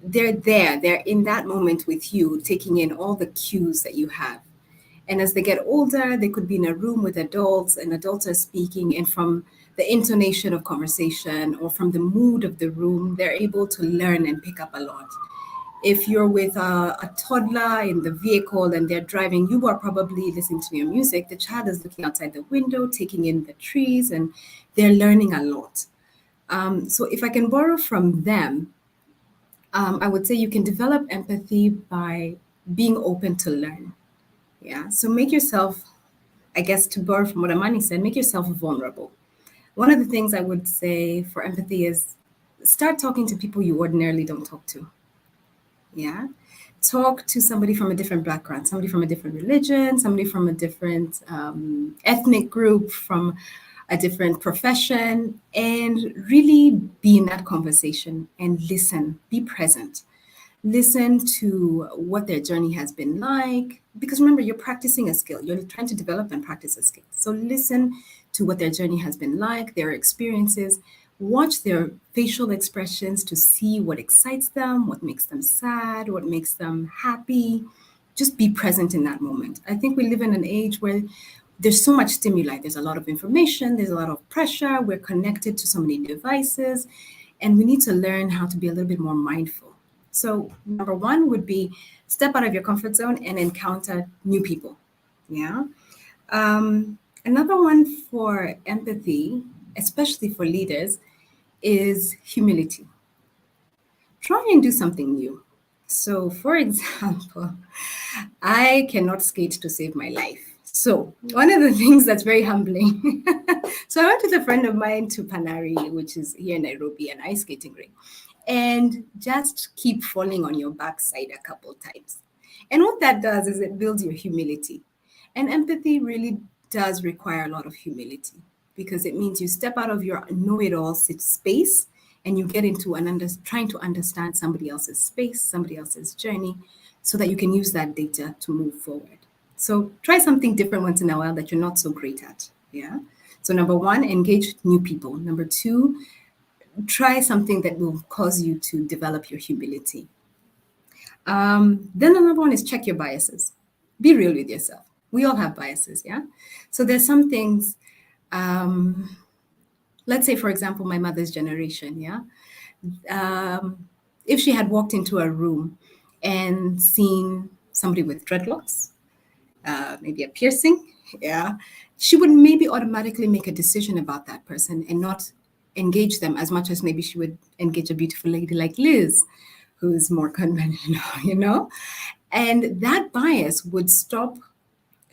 They're there, they're in that moment with you, taking in all the cues that you have. And as they get older, they could be in a room with adults, and adults are speaking, and from the intonation of conversation or from the mood of the room, they're able to learn and pick up a lot. If you're with a toddler in the vehicle and they're driving, you are probably listening to your music. The child is looking outside the window, taking in the trees, and they're learning a lot. So if I can borrow from them, I would say you can develop empathy by being open to learn. Yeah. So make yourself, I guess, to borrow from what Amani said, make yourself vulnerable. One of the things I would say for empathy is start talking to people you ordinarily don't talk to. Yeah. Talk to somebody from a different background, somebody from a different religion, somebody from a different ethnic group, from a different profession, and really be in that conversation and listen, be present. Listen to what their journey has been like, because remember, you're practicing a skill. You're trying to develop and practice a skill. So listen to what their journey has been like, their experiences. Watch their facial expressions to see what excites them, what makes them sad, what makes them happy. Just be present in that moment. I think we live in an age where there's so much stimuli. There's a lot of information. There's a lot of pressure. We're connected to so many devices. And we need to learn how to be a little bit more mindful. So number 1 would be step out of your comfort zone and encounter new people. Yeah. Another one for empathy, especially for leaders, is humility. Try and do something new. So, for example, I cannot skate to save my life. So, one of the things that's very humbling. So, I went with a friend of mine to Panari, which is here in Nairobi, an ice skating rink, and just keep falling on your backside a couple times. And what that does is it builds your humility. And empathy really does require a lot of humility, because it means you step out of your know-it-all space and you get into trying to understand somebody else's space, somebody else's journey, so that you can use that data to move forward. So try something different once in a while that you're not so great at. Yeah. So number one, engage new people. Number two, try something that will cause you to develop your humility. Then another one is check your biases. Be real with yourself. We all have biases, yeah? So there's some things, let's say, for example, my mother's generation, yeah? If she had walked into a room and seen somebody with dreadlocks, maybe a piercing, yeah, she would maybe automatically make a decision about that person and not engage them as much as maybe she would engage a beautiful lady like Liz, who's more conventional, you know? And that bias would stop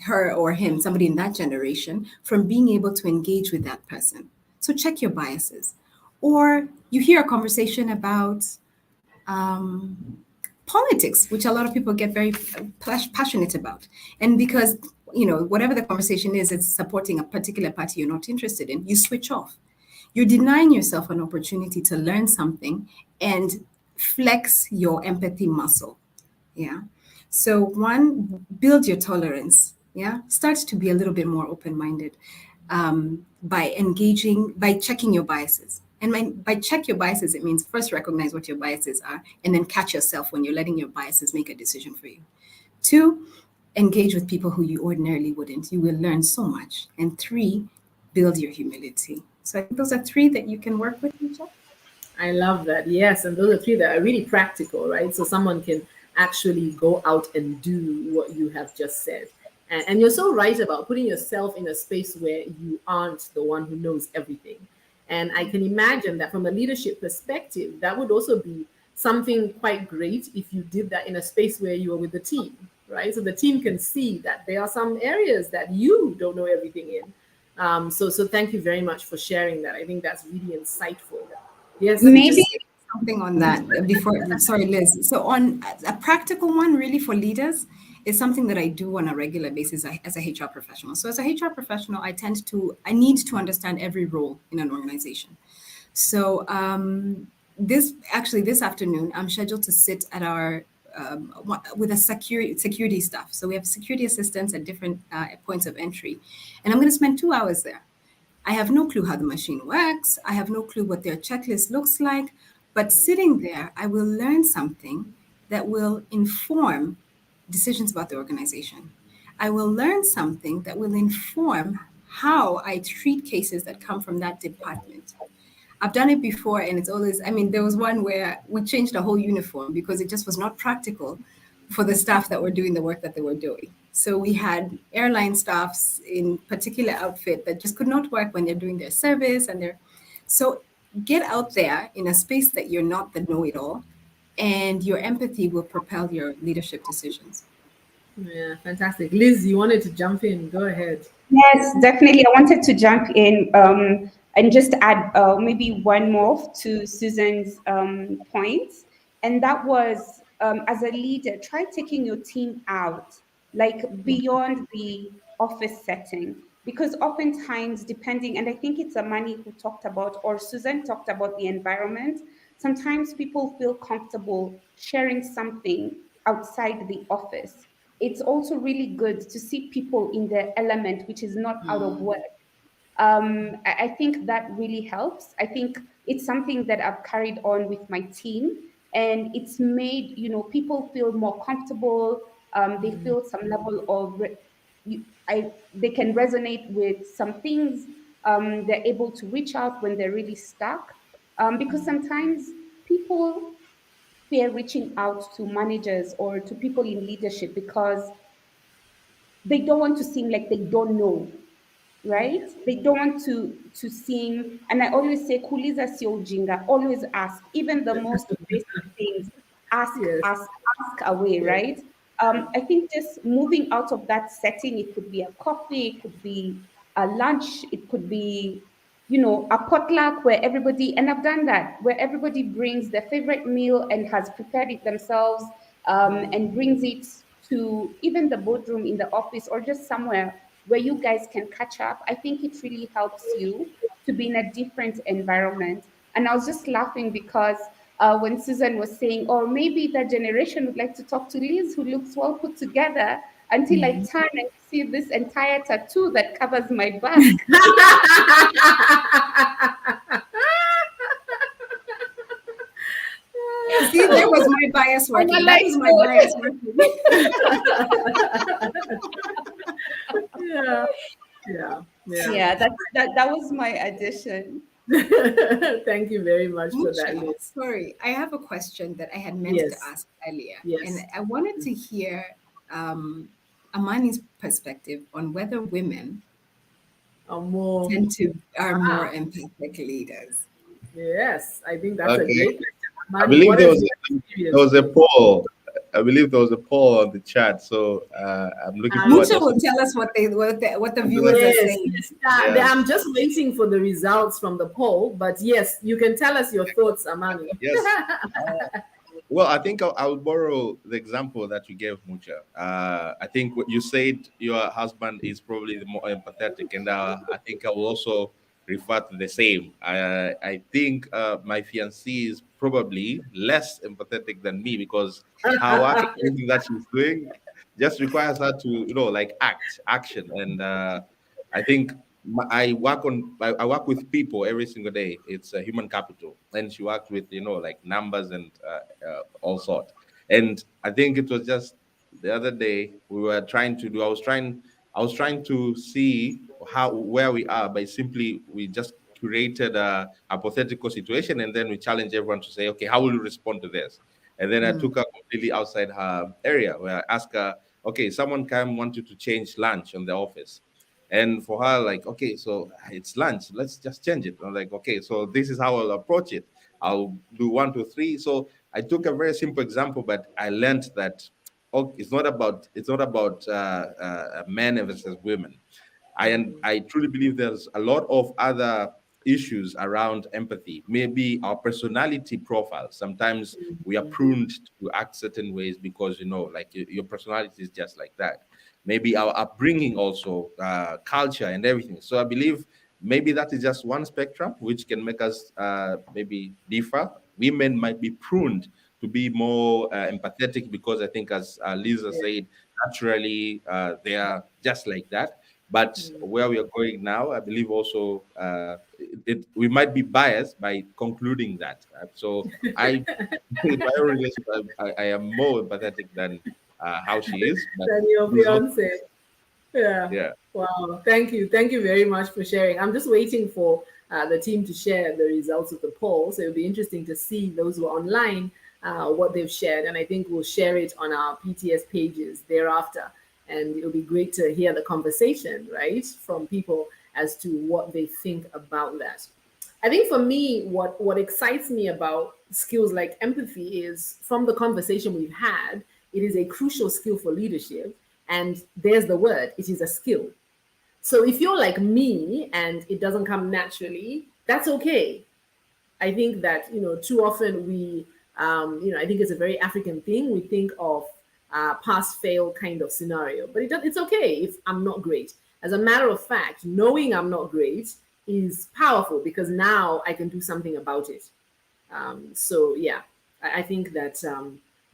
her or him, somebody in that generation, from being able to engage with that person. So check your biases. Or you hear a conversation about politics, which a lot of people get very passionate about. And because, you know, whatever the conversation is, it's supporting a particular party you're not interested in, you switch off. You're denying yourself an opportunity to learn something and flex your empathy muscle. Yeah. So one, build your tolerance. Yeah. Start to be a little bit more open-minded by engaging, by checking your biases. And by check your biases, it means first recognize what your biases are and then catch yourself when you're letting your biases make a decision for you. Two, engage with people who you ordinarily wouldn't. You will learn so much. And three, build your humility. So I think those are three that you can work with, Michelle. I love that. Yes, and those are three that are really practical, right? So someone can actually go out and do what you have just said. And you're so right about putting yourself in a space where you aren't the one who knows everything. And I can imagine that from a leadership perspective, that would also be something quite great if you did that in a space where you are with the team, right? So the team can see that there are some areas that you don't know everything in. So thank you very much for sharing that. I think that's really insightful. Yes, let me Maybe just Something on that before, sorry, Liz. So on a practical one, really for leaders, is something that I do on a regular basis as a HR professional. So as a HR professional, I need to understand every role in an organization. So this afternoon, I'm scheduled to sit at our with a security staff. So we have security assistants at different points of entry, and I'm going to spend 2 hours there. I have no clue how the machine works. I have no clue what their checklist looks like. But sitting there, I will learn something that will inform decisions about the organization. I will learn something that will inform how I treat cases that come from that department. I've done it before, and it's always, I mean, there was one where we changed the whole uniform because it just was not practical for the staff that were doing the work that they were doing. So we had airline staffs in particular outfit that just could not work when they're doing their service and they're, so get out there in a space that you're not the know-it-all, and your empathy will propel your leadership decisions. yeah, fantastic. Liz, you wanted to jump in. Go ahead. yes, definitely. I wanted to jump in and just add maybe one more to Susan's points. And that was as a leader, try taking your team out, like beyond the office setting. Because oftentimes, depending, and I think it's Amani who talked about, or Susan talked about the environment, sometimes people feel comfortable sharing something outside the office. It's also really good to see people in their element, which is not out of work. I think that really helps. I think it's something that I've carried on with my team, and it's made people feel more comfortable. They feel some level of they can resonate with some things. They're able to reach out when they're really stuck, because sometimes people fear reaching out to managers or to people in leadership because they don't want to seem like they don't know, right? They don't want to seem, and I always say, kuliza sio ujinga, always ask, even the most basic things, ask, Yes, ask, ask away, yes. right? I think just moving out of that setting, it could be a coffee, it could be a lunch, it could be, a potluck where everybody, and I've done that, where everybody brings their favorite meal and has prepared it themselves, and brings it to even the boardroom in the office or just somewhere where you guys can catch up. I think it really helps you to be in a different environment. And I was just laughing because when Susan was saying, or maybe that generation would like to talk to Liz, who looks well put together, until I turn and see this entire tattoo that covers my back. See, there was my bias On a working. That light is my note. bias working. Yeah, yeah, yeah. Yeah, that was my addition. Thank you very much for that, Mucha, Liz. sorry, I have a question that I had meant to Yes, ask earlier, and yes. I wanted to hear Amani's perspective on whether women More. tend to are more Ah, empathic leaders. yes, I think that's a Okay. great question. I Mani, believe what there is was your there experience? was a poll. I believe there was a poll on the chat, so I'm looking forward Mucha just will to. tell us what the I'm gonna, viewers are Yes, saying. yes. yeah, I'm just waiting for the results from the poll, but yes, you can tell us your thoughts, Amani. yes. Well, I think I'll borrow the example that you gave, Mucha. I think what you said your husband is probably the more empathetic, and I think I will also refer to the same. I think my fiancée is probably less empathetic than me because how everything that she's doing just requires her to, like action, and I think I work with people every single day. It's a human capital, and she works with like numbers and all sort. And I think it was just the other day we were trying to do. I was trying to see how where we are by simply we just curated a hypothetical situation, and then we challenge everyone to say, okay, how will you respond to this? And then I took her completely outside her area where I asked her, okay, someone came wanted to change lunch on the office. And for her, like, okay, so it's lunch. Let's just change it. I'm like, okay, so this is how I'll approach it. I'll do one, two, three. So I took a very simple example, but I learned that it's not about men versus women. I truly believe there's a lot of other issues around empathy. Maybe our personality profile. Sometimes we are pruned to act certain ways because like your personality is just like that. Maybe our upbringing also, culture and everything. So I believe maybe that is just one spectrum which can make us maybe differ. Women might be pruned to be more empathetic because I think, as Lisa said, naturally they are just like that. But where we are going now, I believe also we might be biased by concluding that. So I, in my own relationship, I am more empathetic than how she is. But Than your this is also, fiance. Yeah. yeah. Wow. Thank you. Thank you very much for sharing. I'm just waiting for the team to share the results of the poll. So it'll be interesting to see those who are online what they've shared. And I think we'll share it on our PTS pages thereafter. And it'll be great to hear the conversation, right, from people as to what they think about that. I think for me, what excites me about skills like empathy is from the conversation we've had, it is a crucial skill for leadership. And there's the word, it is a skill. So if you're like me and it doesn't come naturally, that's okay. I think that too often I think it's a very African thing. We think of pass fail kind of scenario, but it's okay if I'm not great. As a matter of fact, knowing I'm not great is powerful because now I can do something about it. So yeah, I think that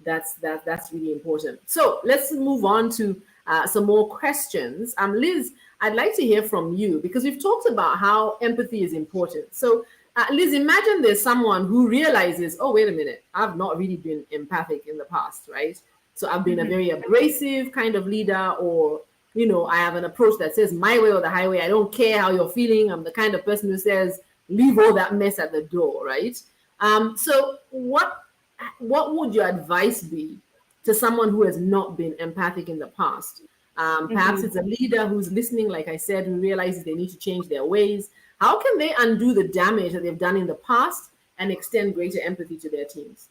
that's really important. So let's move on to some more questions. Liz, I'd like to hear from you because we've talked about how empathy is important. So Liz, imagine there's someone who realizes, oh, wait a minute, I've not really been empathic in the past, right? So I've been a very abrasive kind of leader, or I have an approach that says my way or the highway. I don't care how you're feeling. I'm the kind of person who says leave all that mess at the door, right? So what would your advice be to someone who has not been empathic in the past? Perhaps it's a leader who's listening, like I said, who realizes they need to change their ways. How can they undo the damage that they've done in the past and extend greater empathy to their teams?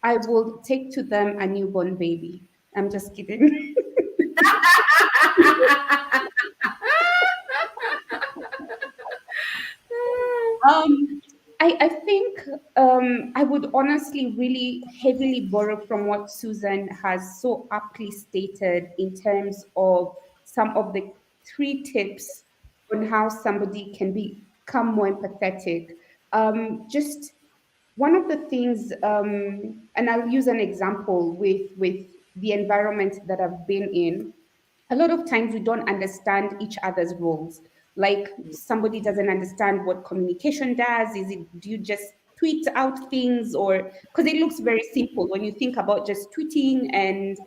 I will take to them a newborn baby. I'm just kidding. um, I think I would honestly really heavily borrow from what Susan has so aptly stated in terms of some of the 3 tips on how somebody can become more empathetic. Just one of the things, and I'll use an example with the environment that I've been in. A lot of times we don't understand each other's roles. Like somebody doesn't understand what communication does. Do you just tweet out things, or because it looks very simple when you think about just tweeting and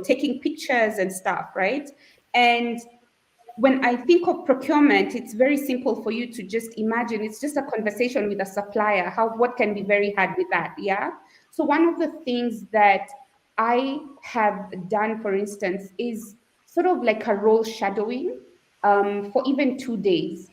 taking pictures and stuff, right? And when I think of procurement, it's very simple for you to just imagine it's just a conversation with a supplier. What can be very hard with that? Yeah. So one of the things that I have done, for instance, is sort of like a role shadowing for even 2 days.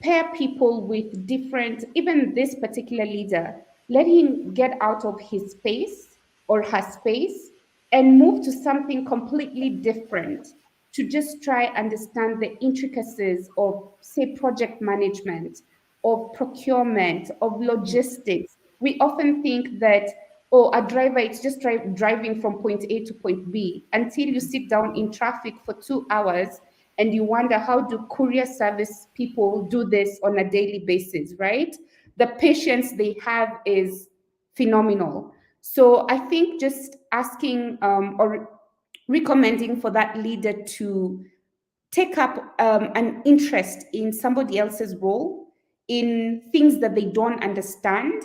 Pair people with different, even this particular leader, let him get out of his space or her space and move to something completely different to just try understand the intricacies of, say, project management, of procurement, of logistics. We often think that, oh, a driver is just driving from point A to point B, until you sit down in traffic for 2 hours and you wonder, how do courier service people do this on a daily basis, right? The patience they have is phenomenal. So I think just asking or recommending for that leader to take up an interest in somebody else's role, in things that they don't understand,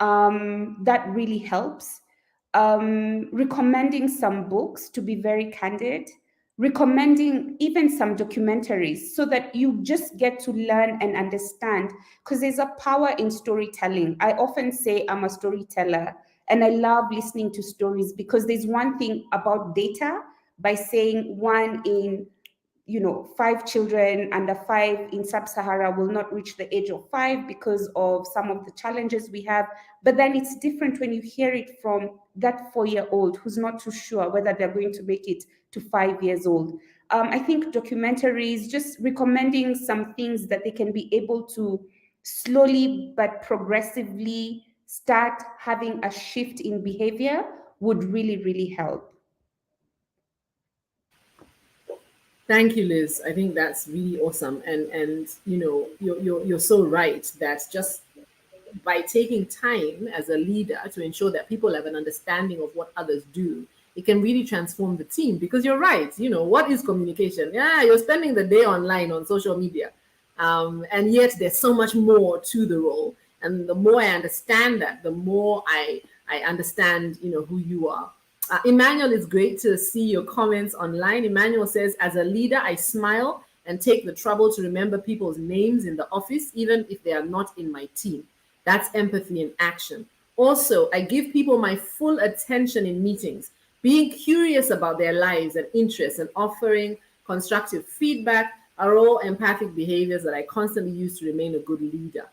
that really helps. Recommending some books, to be very candid, recommending even some documentaries so that you just get to learn and understand, because there's a power in storytelling. I often say I'm a storyteller and I love listening to stories, because there's one thing about data. By saying one in 5 children under 5 in sub-Sahara will not reach the age of 5 because of some of the challenges we have. But then it's different when you hear it from that 4-year-old who's not too sure whether they're going to make it to 5 years old. I think documentaries, just recommending some things that they can be able to slowly but progressively start having a shift in behavior, would really, really help. Thank you, Liz. I think that's really awesome, and you're so right that just by taking time as a leader to ensure that people have an understanding of what others do, it can really transform the team. Because you're right, what is communication? Yeah, you're spending the day online on social media, and yet there's so much more to the role. And the more I understand that, the more I understand who you are. Emmanuel, it's great to see your comments online. Emmanuel says, as a leader, I smile and take the trouble to remember people's names in the office, even if they are not in my team. That's empathy in action. Also, I give people my full attention in meetings, being curious about their lives and interests and offering constructive feedback are all empathic behaviors that I constantly use to remain a good leader.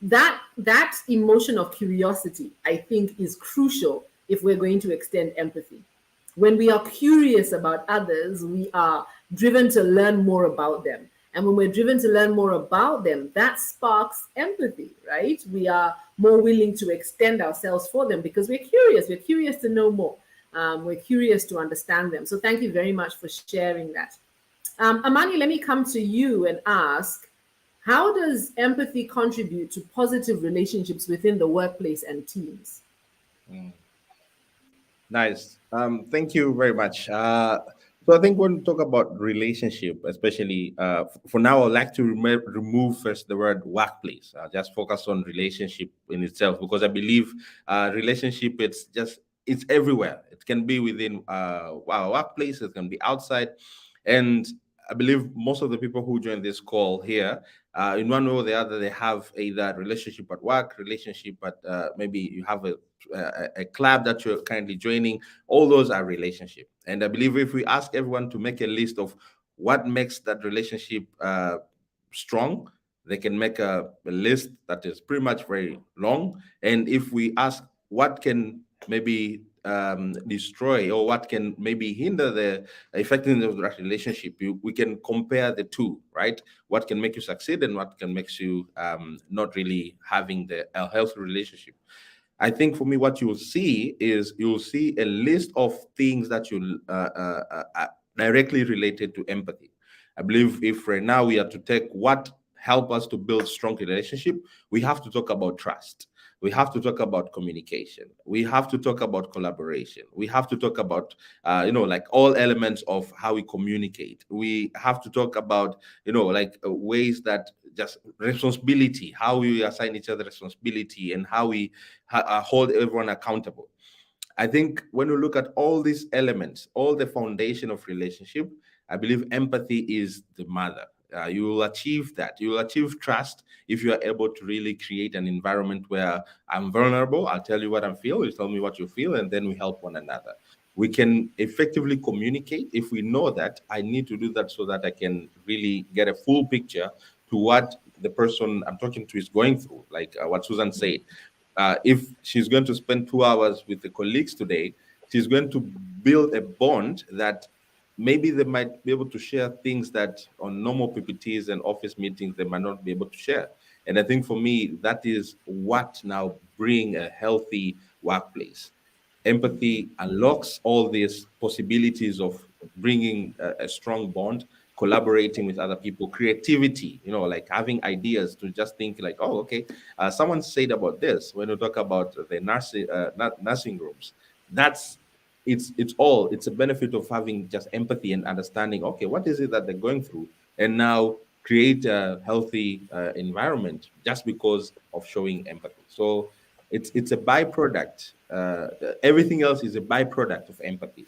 That emotion of curiosity, I think, is crucial if we're going to extend empathy. When we are curious about others, we are driven to learn more about them. And when we're driven to learn more about them, that sparks empathy, right? We are more willing to extend ourselves for them because we're curious. We're curious to know more. We're curious to understand them. So thank you very much for sharing that. Amani, let me come to you and ask, how does empathy contribute to positive relationships within the workplace and teams? Nice. Thank you very much. So I think when we talk about relationship, especially for now, I'd like to remove first the word workplace. Just focus on relationship in itself, because I believe relationship, it's everywhere. It can be within our workplace, it can be outside. And I believe most of the people who join this call here, in one way or the other, they have either relationship at work, relationship at maybe you have a club that you're currently joining. All those are relationship. And I believe if we ask everyone to make a list of what makes that relationship strong, they can make a list that is pretty much very long. And if we ask what can maybe destroy, or what can maybe hinder the effectiveness of that relationship, we can compare the two, right? What can make you succeed and what can make you not really having a healthy relationship. I think for me, what you'll see is a list of things that you directly related to empathy. I believe if right now we are to take what help us to build strong relationship, we have to talk about trust. we have to talk about communication. We have to talk about collaboration. We have to talk about, like all elements of how we communicate. We have to talk about, ways that just responsibility, how we assign each other responsibility, and how we hold everyone accountable. I think when we look at all these elements, all the foundation of relationship, I believe empathy is the mother. You will achieve that. You will achieve trust if you are able to really create an environment where I'm vulnerable. I'll tell you what I feel. You tell me what you feel, and then we help one another. We can effectively communicate if we know that I need to do that so that I can really get a full picture to what the person I'm talking to is going through, like what Susan said. If she's going to spend 2 hours with the colleagues today, she's going to build a bond that maybe they might be able to share things that on normal PPTs and office meetings they might not be able to share. And I think for me, that is what now bring a healthy workplace. Empathy unlocks all these possibilities of bringing a strong bond, collaborating with other people, creativity, like having ideas to just think like, oh, okay, someone said about this when we talk about the nursing rooms. That's it's a benefit of having just empathy and understanding, okay, what is it that they're going through, and now create a healthy environment just because of showing empathy. So it's a byproduct. Everything else is a byproduct of empathy.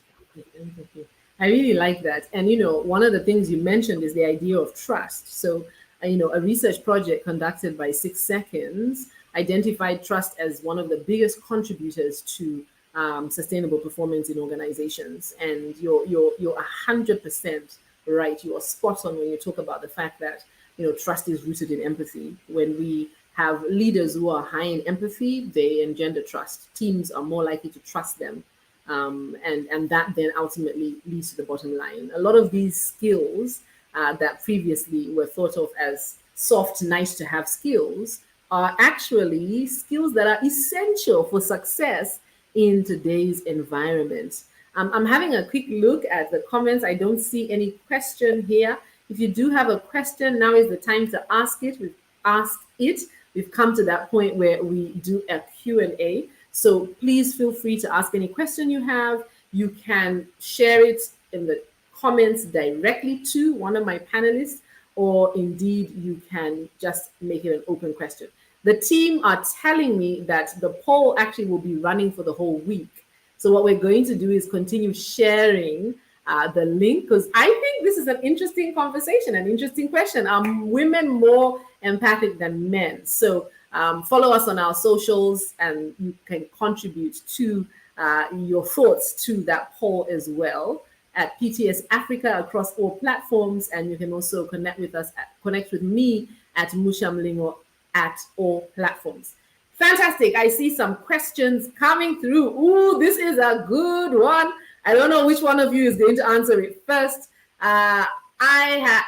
Empathy. I really like that. And, one of the things you mentioned is the idea of trust. So, a research project conducted by 6 Seconds identified trust as one of the biggest contributors to sustainable performance in organizations. And you're 100% right. You are spot on when you talk about the fact that, trust is rooted in empathy. When we have leaders who are high in empathy, they engender trust. Teams are more likely to trust them. And that then ultimately leads to the bottom line. A lot of these skills that previously were thought of as soft, nice to have skills are actually skills that are essential for success in today's environment. I'm having a quick look at the comments. I don't see any question here. If you do have a question, now is the time to ask it. We've asked it. We've come to that point where we do a Q&A. So please feel free to ask any question you have. You can share it in the comments directly to one of my panelists, or indeed you can just make it an open question. The team are telling me that the poll actually will be running for the whole week. So what we're going to do is continue sharing the link, because I think this is an interesting conversation, an interesting question. Are women more empathic than men? So follow us on our socials and you can contribute to your thoughts to that poll as well at PTS Africa across all platforms. And you can also connect with me at Musha Mlingo at all platforms. Fantastic. I see some questions coming through. Ooh, this is a good one. I don't know which one of you is going to answer it first.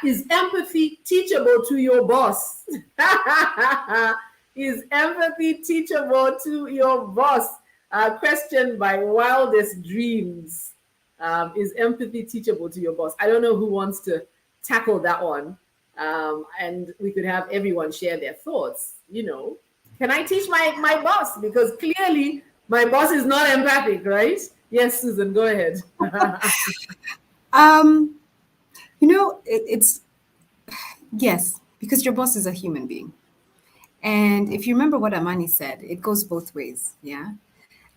Is empathy teachable to your boss? Is empathy teachable to your boss? Question by Wildest Dreams. Is empathy teachable to your boss? I don't know who wants to tackle that one. And we could have everyone share their thoughts. Can I teach my boss? Because clearly my boss is not empathic, right? Yes, Susan, go ahead. It's yes, because your boss is a human being. And if you remember what Amani said, it goes both ways, yeah?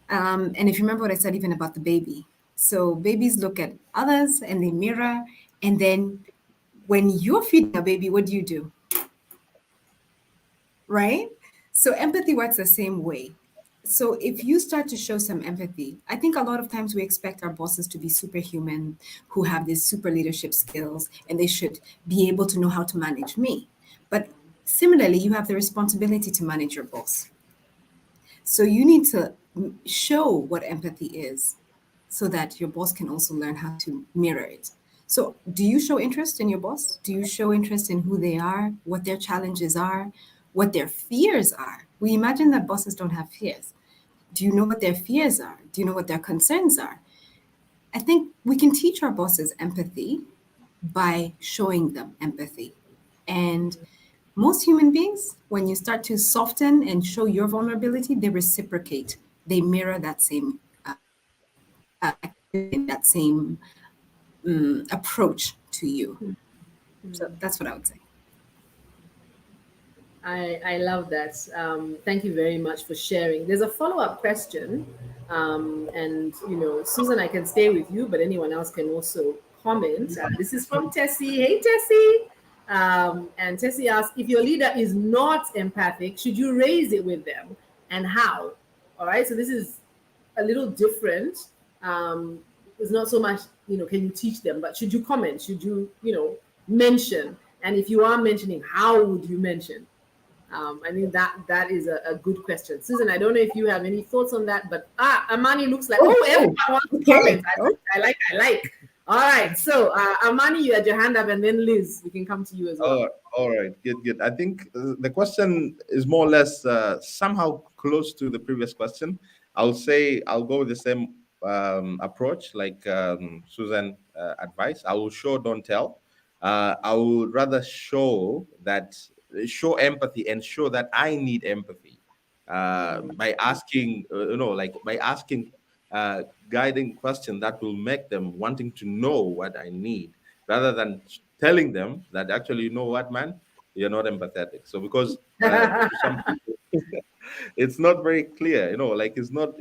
And if you remember what I said even about the baby. So babies look at others and they mirror. And then when you're feeding a baby, what do? Right? So empathy works the same way. So if you start to show some empathy, I think a lot of times we expect our bosses to be superhuman, who have these super leadership skills, and they should be able to know how to manage me. But similarly, you have the responsibility to manage your boss. So you need to show what empathy is so that your boss can also learn how to mirror it. So do you show interest in your boss? Do you show interest in who they are, what their challenges are, what their fears are? We imagine that bosses don't have fears. Do you know what their fears are? Do you know what their concerns are? I think we can teach our bosses empathy by showing them empathy. And most human beings, when you start to soften and show your vulnerability, they reciprocate. They mirror that same activity, that same approach to you. So that's what I would say. I love that. Thank you very much for sharing. There's a follow-up question, and Susan, I can stay with you, but anyone else can also comment. This is from Tessie. Hey, Tessie. And Tessie asks, if your leader is not empathic, should you raise it with them, and how? All right. So this is a little different. It's not so much, can you teach them, but should you comment? Should you, mention? And if you are mentioning, how would you mention? I think that is a good question. Susan, I don't know if you have any thoughts on that, but Amani looks like, everyone wants to comment. I like. All right. So Amani, you had your hand up, and then Liz, we can come to you as well. Oh, all right, good. I think the question is more or less somehow close to the previous question. I'll go with the same approach like Susan advised. I will show, don't tell. I would rather show empathy and show that I need empathy by asking, by asking guiding question that will make them wanting to know what I need, rather than telling them that actually, you know what, man, you're not empathetic. So because to some people, it's not very clear, like it's not.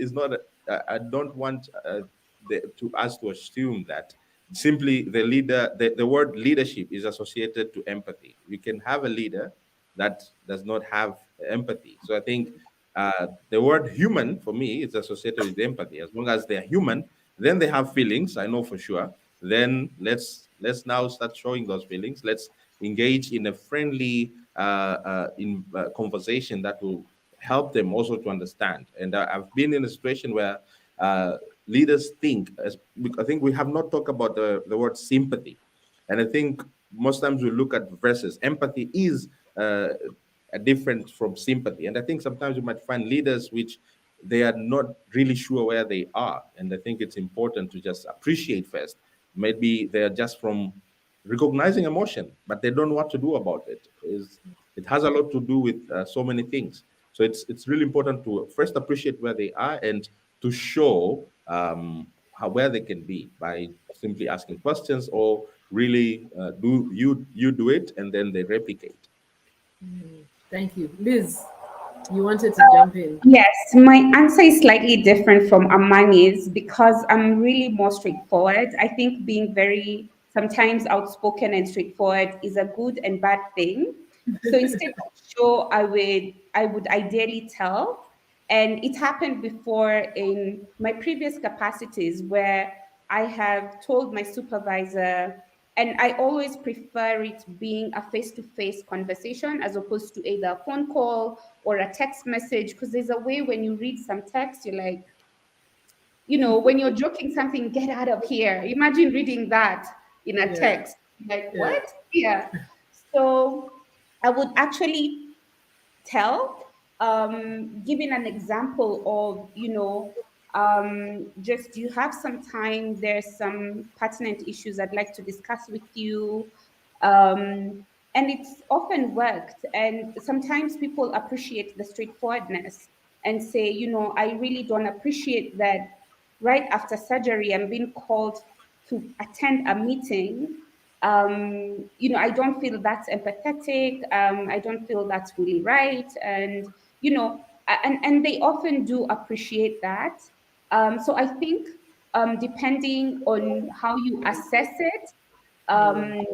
I don't want to us to assume that simply the word leadership is associated to empathy. You can have a leader that does not have empathy. So I think the word human for me is associated with empathy. As long as they're human, then they have feelings. I know for sure. Then let's now start showing those feelings. Let's engage in a friendly conversation that will help them also to understand. And I've been in a situation where leaders I think we have not talked about the word sympathy. And I think most times we look at verses. Empathy is different from sympathy. And I think sometimes you might find leaders which they are not really sure where they are. And I think it's important to just appreciate first. Maybe they are just from recognizing emotion, but they don't know what to do about it. It has a lot to do with so many things. So it's really important to first appreciate where they are and to show where they can be by simply asking questions, or really do you do it and then they replicate. Thank you. Liz, you wanted to jump in. Yes, my answer is slightly different from Amani's because I'm really more straightforward. I think being very sometimes outspoken and straightforward is a good and bad thing. So instead of show, I would ideally tell. And it happened before in my previous capacities where I have told my supervisor, and I always prefer it being a face-to-face conversation as opposed to either a phone call or a text message, because there's a way when you read some text, you're like, when you're joking something, get out of here. Imagine reading that in a Yeah. text. Like, Yeah. what? Yeah. So I would actually tell, giving an example of, just, do you have some time? There's some pertinent issues I'd like to discuss with you. And it's often worked. And sometimes people appreciate the straightforwardness and say, I really don't appreciate that right after surgery, I'm being called to attend a meeting. I don't feel that's empathetic. I don't feel that's really right. And, and they often do appreciate that. So I think, depending on how you assess it, um,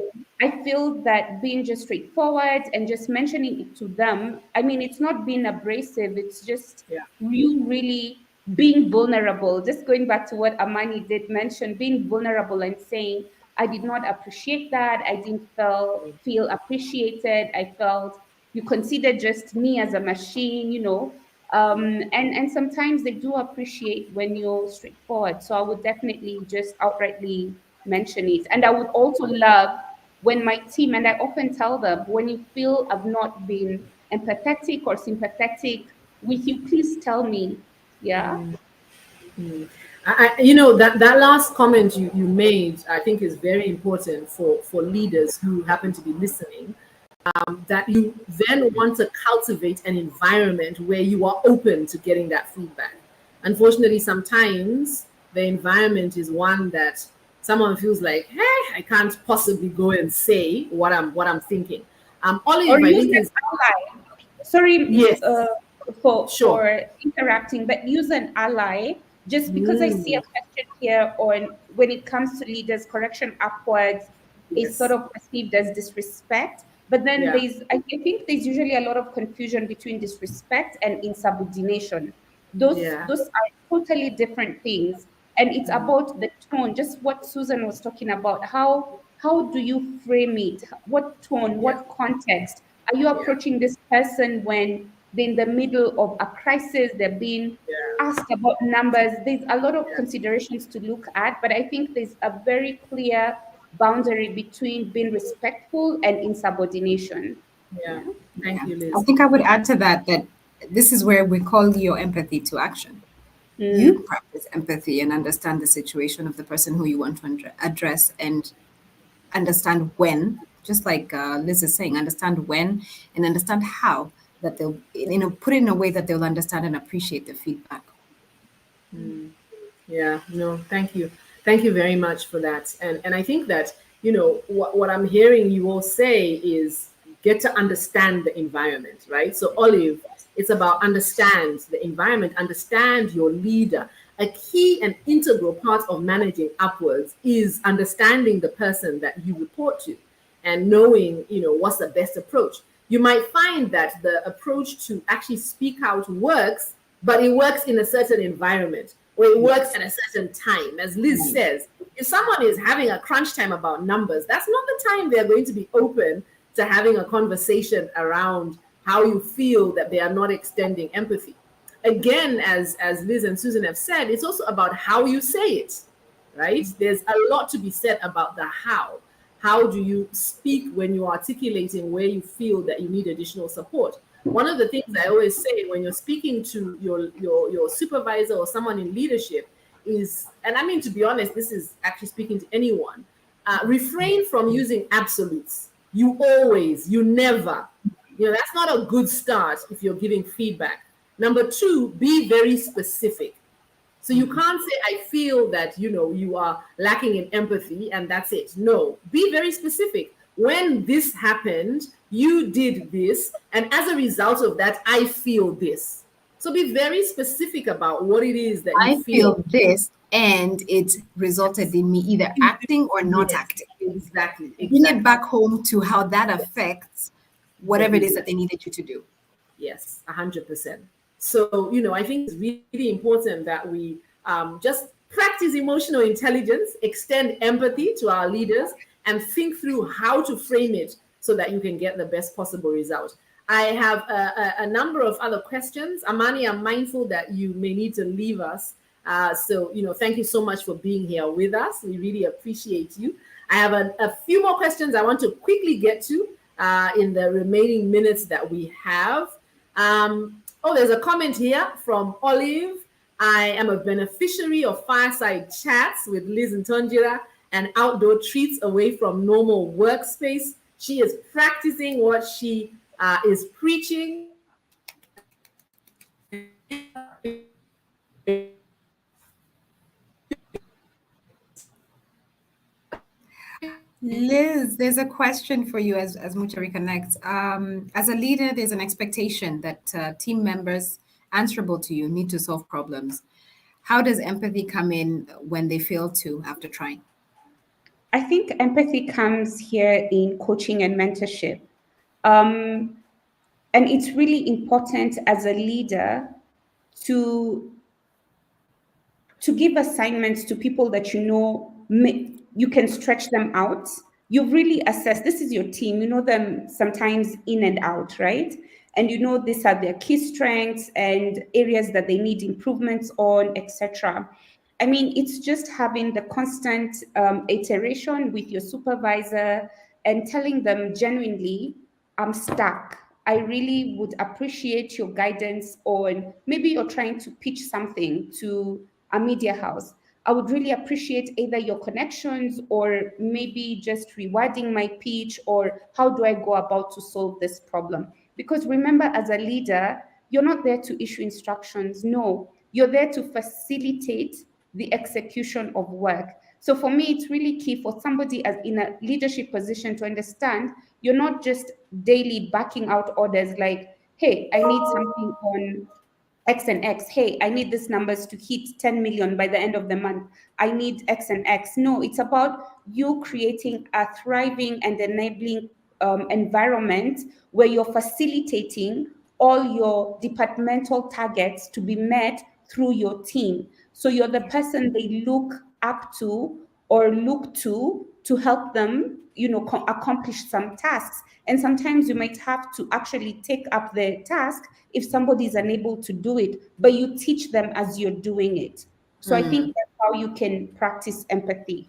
I feel that being just straightforward and just mentioning it to them, I mean, it's not being abrasive, it's just Yeah. you really being vulnerable. Just going back to what Amani did mention, being vulnerable and saying, I did not appreciate that. I didn't feel appreciated. I felt you considered just me as a machine. And sometimes they do appreciate when you're straightforward. So I would definitely just outrightly mention it. And I would also love when my team, and I often tell them, when you feel I've not been empathetic or sympathetic with you, please tell me. Yeah. That last comment you made, I think, is very important for leaders who happen to be listening. that you then want to cultivate an environment where you are open to getting that feedback. Unfortunately, sometimes the environment is one that someone feels like, hey, I can't possibly go and say what I'm thinking. Or Olive, I use think an is ally. Sorry, yes, sure. for interrupting, but use an ally. Just because I see a Mm, question here on when it comes to leaders, correction upwards is sort yes, of perceived as disrespect. But then yeah, I think there's usually a lot of confusion between disrespect and insubordination. Those yeah, are totally different things, and it's about the tone. Just what Susan was talking about. How do you frame it? What tone? yeah, What context? Are you yeah, approaching this person when they're in the middle of a crisis? They're being yeah, asked about numbers. There's a lot of yeah, considerations to look at, but I think there's a very clear boundary between being respectful and insubordination. yeah. Yeah. Thank Yeah. you, I Liz. think I would add to that that this is where we call your empathy to action. You Mm. practice empathy and understand the situation of the person who you want to address and understand when, just like Liz is saying, understand when and understand how that they'll, put it in a way that they'll understand and appreciate the feedback. Yeah, no, thank you. Thank you very much for that. And I think that, what I'm hearing you all say is get to understand the environment, right? So Olive, it's about understand the environment, understand your leader. A key and integral part of managing upwards is understanding the person that you report to and knowing, what's the best approach. You might find that the approach to actually speak out works, but it works in a certain environment or it works Yes. at a certain time. As Liz says, if someone is having a crunch time about numbers, that's not the time they're going to be open to having a conversation around how you feel that they are not extending empathy. Again, as Liz and Susan have said, it's also about how you say it, right? There's a lot to be said about the how. How do you speak when you're articulating where you feel that you need additional support? One of the things I always say when you're speaking to your supervisor or someone in leadership is, and I mean, to be honest, this is actually speaking to anyone, refrain from using absolutes. You always, you never. That's not a good start if you're giving feedback. Number two, be very specific. So you can't say, I feel that, you are lacking in empathy and that's it. No, be very specific. When this happened, you did this. And as a result of that, I feel this. So be very specific about what it is that you I feel. feel this, and it resulted in me either acting or not Yes, acting. exactly, Bring it exactly. back home to how that affects whatever it is that they needed you to do. Yes, 100%. So, I think it's really important that we just practice emotional intelligence, extend empathy to our leaders, and think through how to frame it so that you can get the best possible result. I have a number of other questions. Amani, I'm mindful that you may need to leave us. So, thank you so much for being here with us. We really appreciate you. I have a few more questions I want to quickly get to in the remaining minutes that we have. There's a comment here from Olive. I am a beneficiary of fireside chats with Liz and Tonjira and outdoor treats away from normal workspace. She is practicing what she is preaching. Liz, there's a question for you as Mucha reconnects. As a leader, there's an expectation that team members answerable to you need to solve problems. How does empathy come in when they fail to after trying? I think empathy comes here in coaching and mentorship. Um, and it's really important as a leader to give assignments to people that you can stretch them out. You've really assessed this is your team. You know them sometimes in and out, right? And you know these are their key strengths and areas that they need improvements on, etc. I mean, it's just having the constant iteration with your supervisor and telling them genuinely, I'm stuck. I really would appreciate your guidance on maybe you're trying to pitch something to a media house. I would really appreciate either your connections or maybe just rewording my pitch, or how do I go about to solve this problem? Because remember, as a leader, you're not there to issue instructions. No, you're there to facilitate the execution of work. So for me, it's really key for somebody as in a leadership position to understand you're not just daily backing out orders like, hey, I need something on X and X. Hey, I need these numbers to hit 10 million by the end of the month. I need X and X. No, it's about you creating a thriving and enabling environment where you're facilitating all your departmental targets to be met through your team. So you're the person they look up to or look to help them, accomplish some tasks. And sometimes you might have to actually take up the task if somebody is unable to do it, but you teach them as you're doing it. So I think that's how you can practice empathy.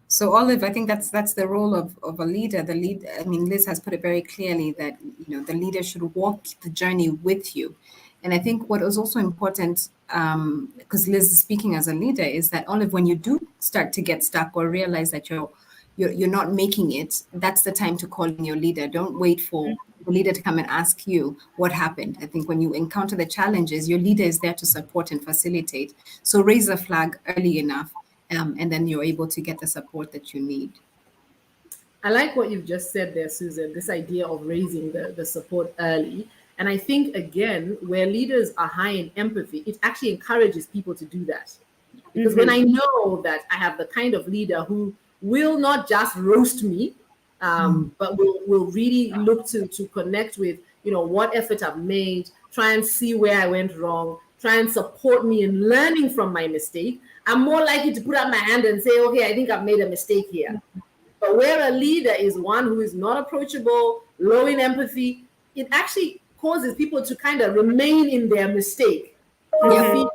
So Olive, I think that's the role of a leader. I mean, Liz has put it very clearly that the leader should walk the journey with you. And I think what is also important, because Liz is speaking as a leader, is that Olive, when you do start to get stuck or realize that you're not making it, that's the time to call in your leader. Don't wait for the leader to come and ask you what happened. I think when you encounter the challenges, your leader is there to support and facilitate. So raise a flag early enough. And then you're able to get the support that you need. I like what you've just said there, Susan, this idea of raising the support early. And I think, again, where leaders are high in empathy, it actually encourages people to do that. Because when I know that I have the kind of leader who will not just roast me, but will really look to connect with, what effort I've made, try and see where I went wrong, try and support me in learning from my mistake, I'm more likely to put up my hand and say, okay, I think I've made a mistake here. But where a leader is one who is not approachable, low in empathy, it actually causes people to kind of remain in their mistake, their fear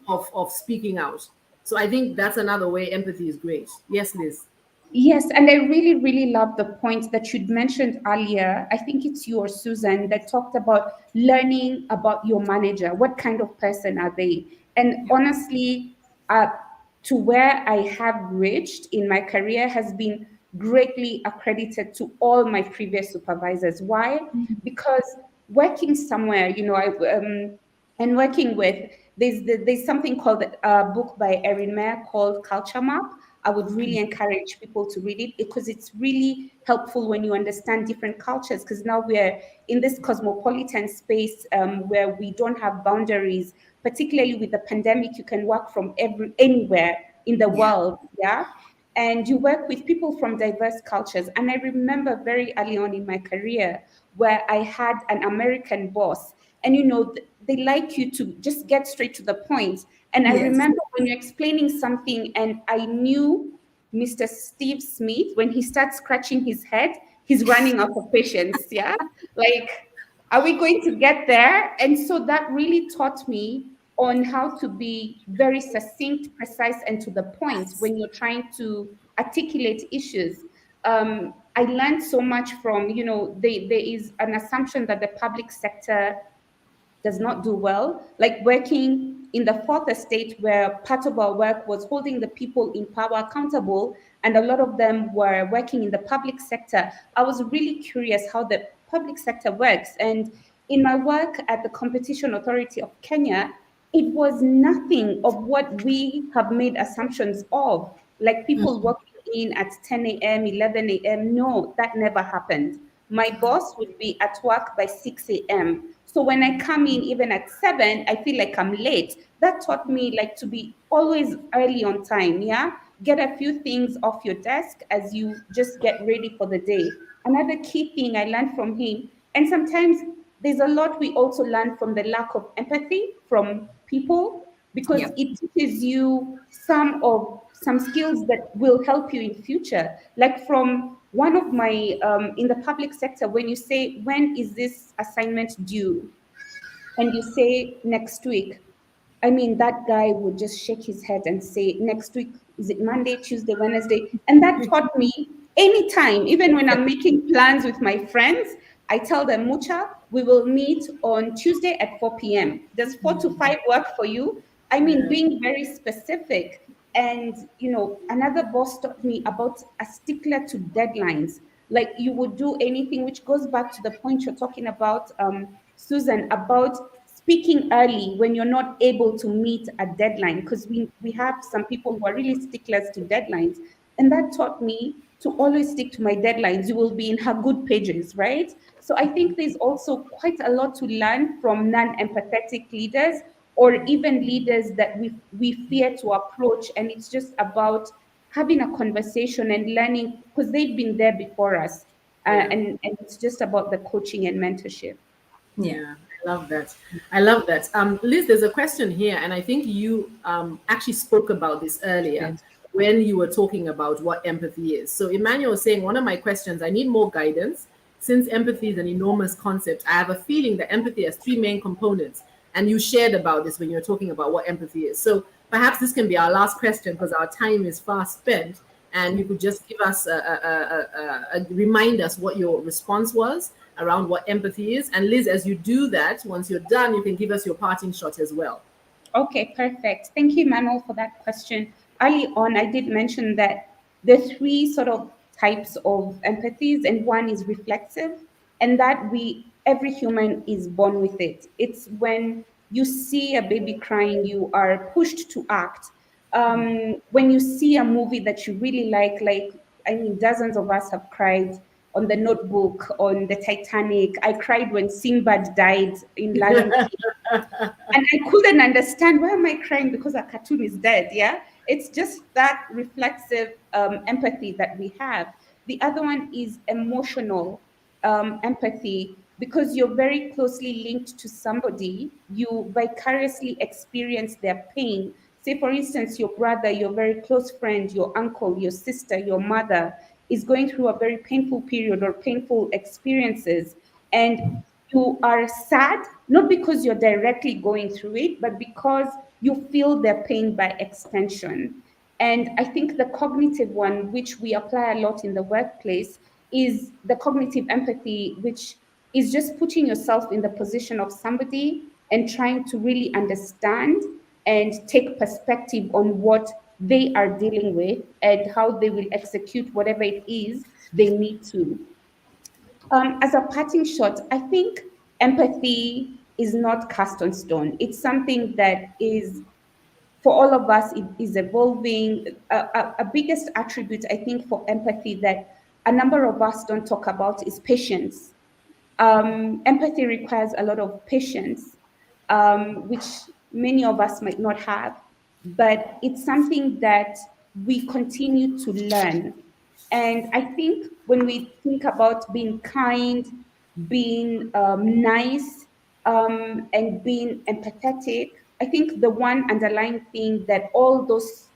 of speaking out. So I think that's another way empathy is great. Yes, Liz. Yes, and I really, really love the point that you'd mentioned earlier. I think it's you or Susan that talked about learning about your manager. What kind of person are they? And honestly, to where I have reached in my career has been greatly accredited to all my previous supervisors. Why? Because working somewhere, and working with, there's something called a book by Erin Mayer called Culture Map. I would really encourage people to read it because it's really helpful when you understand different cultures, because now we're in this cosmopolitan space where we don't have boundaries. Particularly with the pandemic, you can work from anywhere in the world, and you work with people from diverse cultures. And I remember very early on in my career where I had an American boss, and they like you to just get straight to the point. And I remember when you're explaining something, and I knew Mr. Steve Smith, when he starts scratching his head, he's running out of patience. Like, are we going to get there? And so that really taught me on how to be very succinct, precise, and to the point when you're trying to articulate issues. I learned so much from, there is an assumption that the public sector does not do well, like working in the fourth estate, where part of our work was holding the people in power accountable, and a lot of them were working in the public sector. I was really curious how the public sector works. And in my work at the Competition Authority of Kenya, it was nothing of what we have made assumptions of, like people working in at 10 a.m., 11 a.m. No, that never happened. My boss would be at work by 6 a.m. So when I come in, even at 7, I feel like I'm late. That taught me like to be always early on time, Get a few things off your desk as you just get ready for the day. Another key thing I learned from him, and sometimes there's a lot we also learn from the lack of empathy from people, because it teaches you some skills that will help you in future. Like from one of my, in the public sector, when you say, when is this assignment due? And you say next week, I mean, that guy would just shake his head and say, next week, is it Monday, Tuesday, Wednesday? And that taught me anytime, even when I'm making plans with my friends, I tell them, Mucha, we will meet on Tuesday at 4 p.m. Does 4 to 5 work for you? I mean, being very specific. And, another boss taught me about a stickler to deadlines. Like you would do anything, which goes back to the point you're talking about, Susan, about speaking early when you're not able to meet a deadline. Because we have some people who are really sticklers to deadlines. And that taught me to always stick to my deadlines. You will be in her good pages, right? So I think there's also quite a lot to learn from non-empathetic leaders, or even leaders that we fear to approach. And it's just about having a conversation and learning, because they've been there before us. Yeah. And it's just about the coaching and mentorship. Yeah. Yeah, I love that. I love that. Liz, there's a question here, and I think you actually spoke about this earlier Good. when you were talking about what empathy is. So Emmanuel was saying, one of my questions, I need more guidance. Since empathy is an enormous concept, I have a feeling that empathy has three main components. And you shared about this when you're talking about what empathy is. So perhaps this can be our last question because our time is fast spent. And you could just give us remind us what your response was around what empathy is. And Liz, as you do that, once you're done, you can give us your parting shot as well. Okay, perfect. Thank you, Manuel, for that question. Early on, I did mention that the three sort of types of empathies, and one is reflexive, and that every human is born with it. It's when you see a baby crying, you are pushed to act. When you see a movie that you really like, I mean, dozens of us have cried on The Notebook, on the Titanic. I cried when Sinbad died in Lion King. And I couldn't understand, why am I crying because a cartoon is dead? Yeah, it's just that reflexive empathy that we have. The other one is emotional empathy, because you're very closely linked to somebody. You vicariously experience their pain. Say, for instance, your brother, your very close friend, your uncle, your sister, your mother is going through a very painful period or painful experiences, and you are sad, not because you're directly going through it, but because you feel their pain by extension. And I think the cognitive one, which we apply a lot in the workplace, is the cognitive empathy, which is just putting yourself in the position of somebody and trying to really understand and take perspective on what they are dealing with and how they will execute whatever it is they need to. As a parting shot, I think empathy is not cast on stone. It's something that is, for all of us, it is evolving. A biggest attribute, I think, for empathy that a number of us don't talk about is patience. Empathy requires a lot of patience, which many of us might not have, but it's something that we continue to learn. And I think when we think about being kind, being nice, and being empathetic, I think the one underlying thing that all those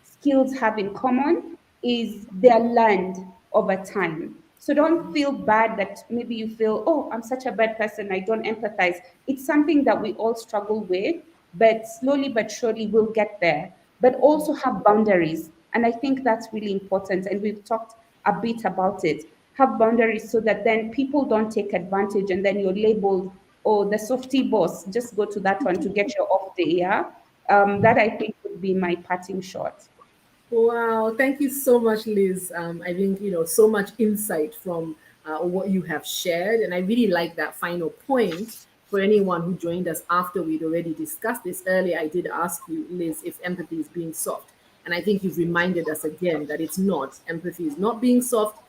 skills have in common is they're learned over time. So don't feel bad that maybe you feel, oh, I'm such a bad person, I don't empathize. It's something that we all struggle with, but slowly but surely we'll get there. But also have boundaries. And I think that's really important. And we've talked a bit about it. Have boundaries so that then people don't take advantage and then you're labeled, oh, the softy boss, just go to that one to get your off day. Yeah. That I think would be my parting shot. Wow, thank you so much, Liz. I think, so much insight from what you have shared. And I really like that final point for anyone who joined us after we'd already discussed this earlier. I did ask you, Liz, if empathy is being soft. And I think you've reminded us again that it's not. Empathy is not being soft.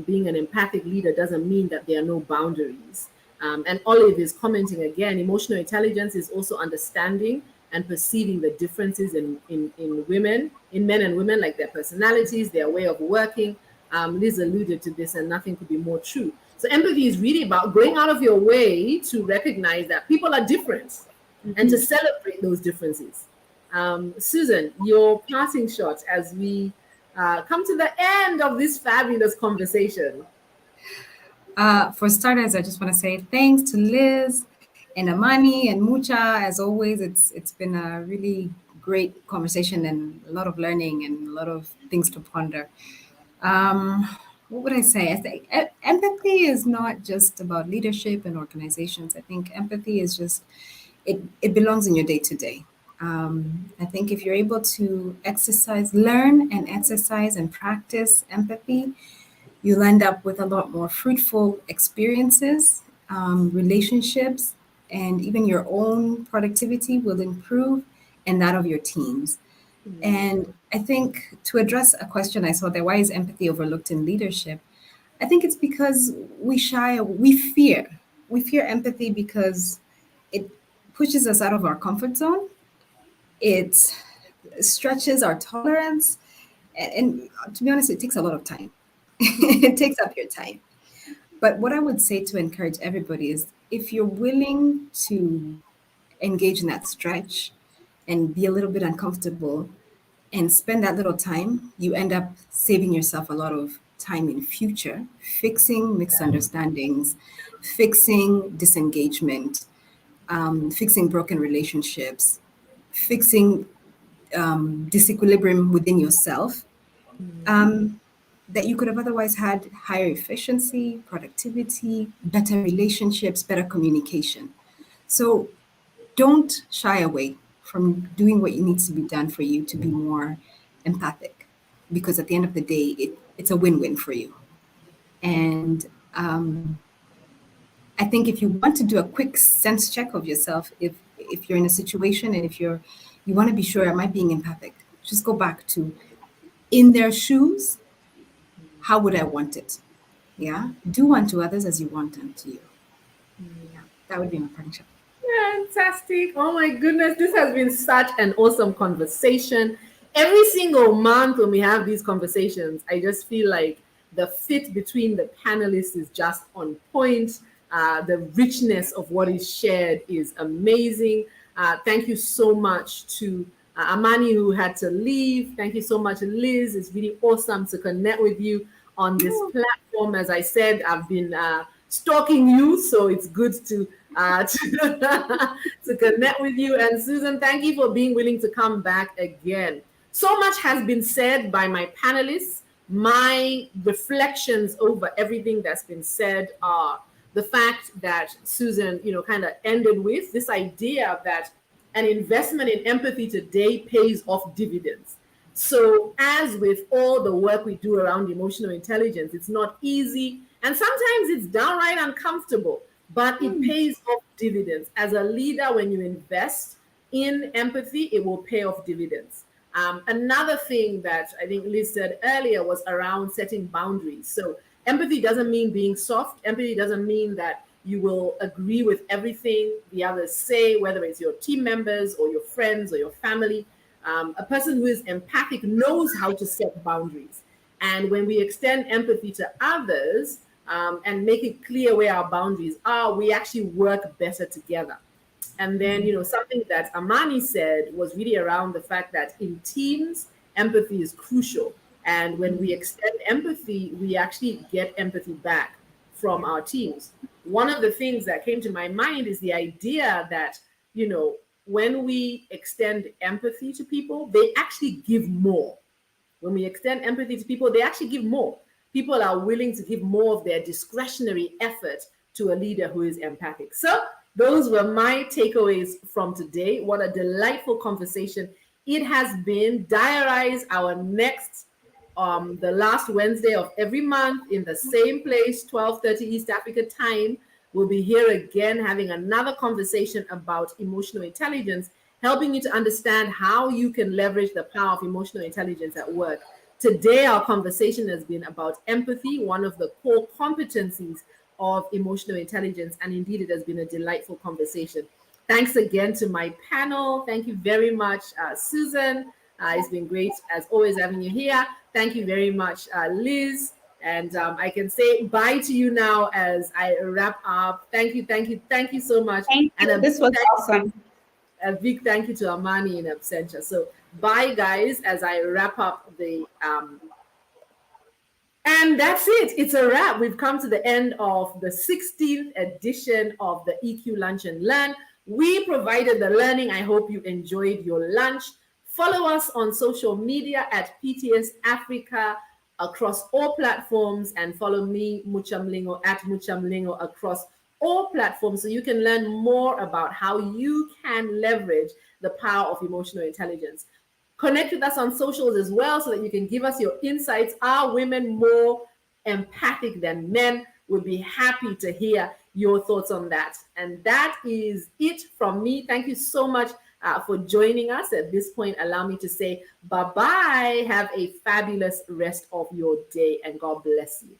Being an empathic leader doesn't mean that there are no boundaries. And Olive is commenting again, emotional intelligence is also understanding and perceiving the differences in women, in men and women, like their personalities, their way of working. Liz alluded to this, and nothing could be more true. So empathy is really about going out of your way to recognize that people are different and to celebrate those differences. Susan, your parting shot as we come to the end of this fabulous conversation. For starters, I just want to say thanks to Liz and Amani and Mucha. As always, it's been a really great conversation and a lot of learning and a lot of things to ponder. What would I say? I think empathy is not just about leadership and organizations. I think empathy is just it belongs in your day to day. I think if you're able to learn and exercise and practice empathy, you'll end up with a lot more fruitful experiences, relationships, and even your own productivity will improve and that of your teams. And I think to address a question I saw there, why is empathy overlooked in leadership? I think it's because we fear empathy because it pushes us out of our comfort zone. It stretches our tolerance. And to be honest, it takes a lot of time. It takes up your time. But what I would say to encourage everybody is if you're willing to engage in that stretch and be a little bit uncomfortable and spend that little time, you end up saving yourself a lot of time in future, fixing misunderstandings, fixing disengagement, fixing broken relationships, fixing disequilibrium within yourself, that you could have otherwise had higher efficiency, productivity, better relationships, better communication. So don't shy away from doing what needs to be done for you to be more empathic, because at the end of the day, it's a win-win for you. And I think if you want to do a quick sense check of yourself, if you're in a situation and if you want to be sure, am I being empathic? Just go back to in their shoes, how would I want it? Yeah. Do unto others as you want unto you. Yeah. That would be my partnership. Fantastic. Oh my goodness. This has been such an awesome conversation. Every single month when we have these conversations, I just feel like the fit between the panelists is just on point. The richness of what is shared is amazing. Thank you so much to Amani, who had to leave. Thank you so much, Liz. It's really awesome to connect with you on this platform. As I said, I've been stalking you, so it's good to to connect with you. And Susan, thank you for being willing to come back again. So much has been said by my panelists. My reflections over everything that's been said are the fact that Susan, kind of ended with this idea that an investment in empathy today pays off dividends. So, as with all the work we do around emotional intelligence, it's not easy and sometimes it's downright uncomfortable, but it pays off dividends. As a leader, when you invest in empathy, it will pay off dividends. Another thing that I think Liz said earlier was around setting boundaries. So, empathy doesn't mean being soft. Empathy doesn't mean that you will agree with everything the others say, whether it's your team members or your friends or your family. A person who is empathic knows how to set boundaries. And when we extend empathy to others and make it clear where our boundaries are, we actually work better together. And then, something that Amani said was really around the fact that in teams, empathy is crucial. And when we extend empathy, we actually get empathy back from our teams. One of the things that came to my mind is the idea that, when we extend empathy to people, they actually give more. When we extend empathy to people, they actually give more. People are willing to give more of their discretionary effort to a leader who is empathic. So those were my takeaways from today. What a delightful conversation it has been. Diarize our next the last Wednesday of every month in the same place, 12:30 East Africa time. We'll be here again having another conversation about emotional intelligence, helping you to understand how you can leverage the power of emotional intelligence at work. Today, our conversation has been about empathy, one of the core competencies of emotional intelligence, and indeed, it has been a delightful conversation. Thanks again to my panel. Thank you very much, Susan. It's been great, as always, having you here. Thank you very much, Liz. And I can say bye to you now as I wrap up. Thank you so much. Thank you. And This was awesome. a big thank you to Amani in absentia. So bye, guys, as I wrap up the and that's it. It's a wrap. We've come to the end of the 16th edition of the EQ Lunch and Learn. We provided the learning. I hope you enjoyed your lunch. Follow us on social media at PTS Africa across all platforms, and follow me, Mucha Mlingo, at Mucha Mlingo across all platforms so you can learn more about how you can leverage the power of emotional intelligence. Connect with us on socials as well so that you can give us your insights. Are women more empathic than men? We'll be happy to hear your thoughts on that. And that is it from me. Thank you so much for joining us. At this point, allow me to say bye-bye. Have a fabulous rest of your day and God bless you.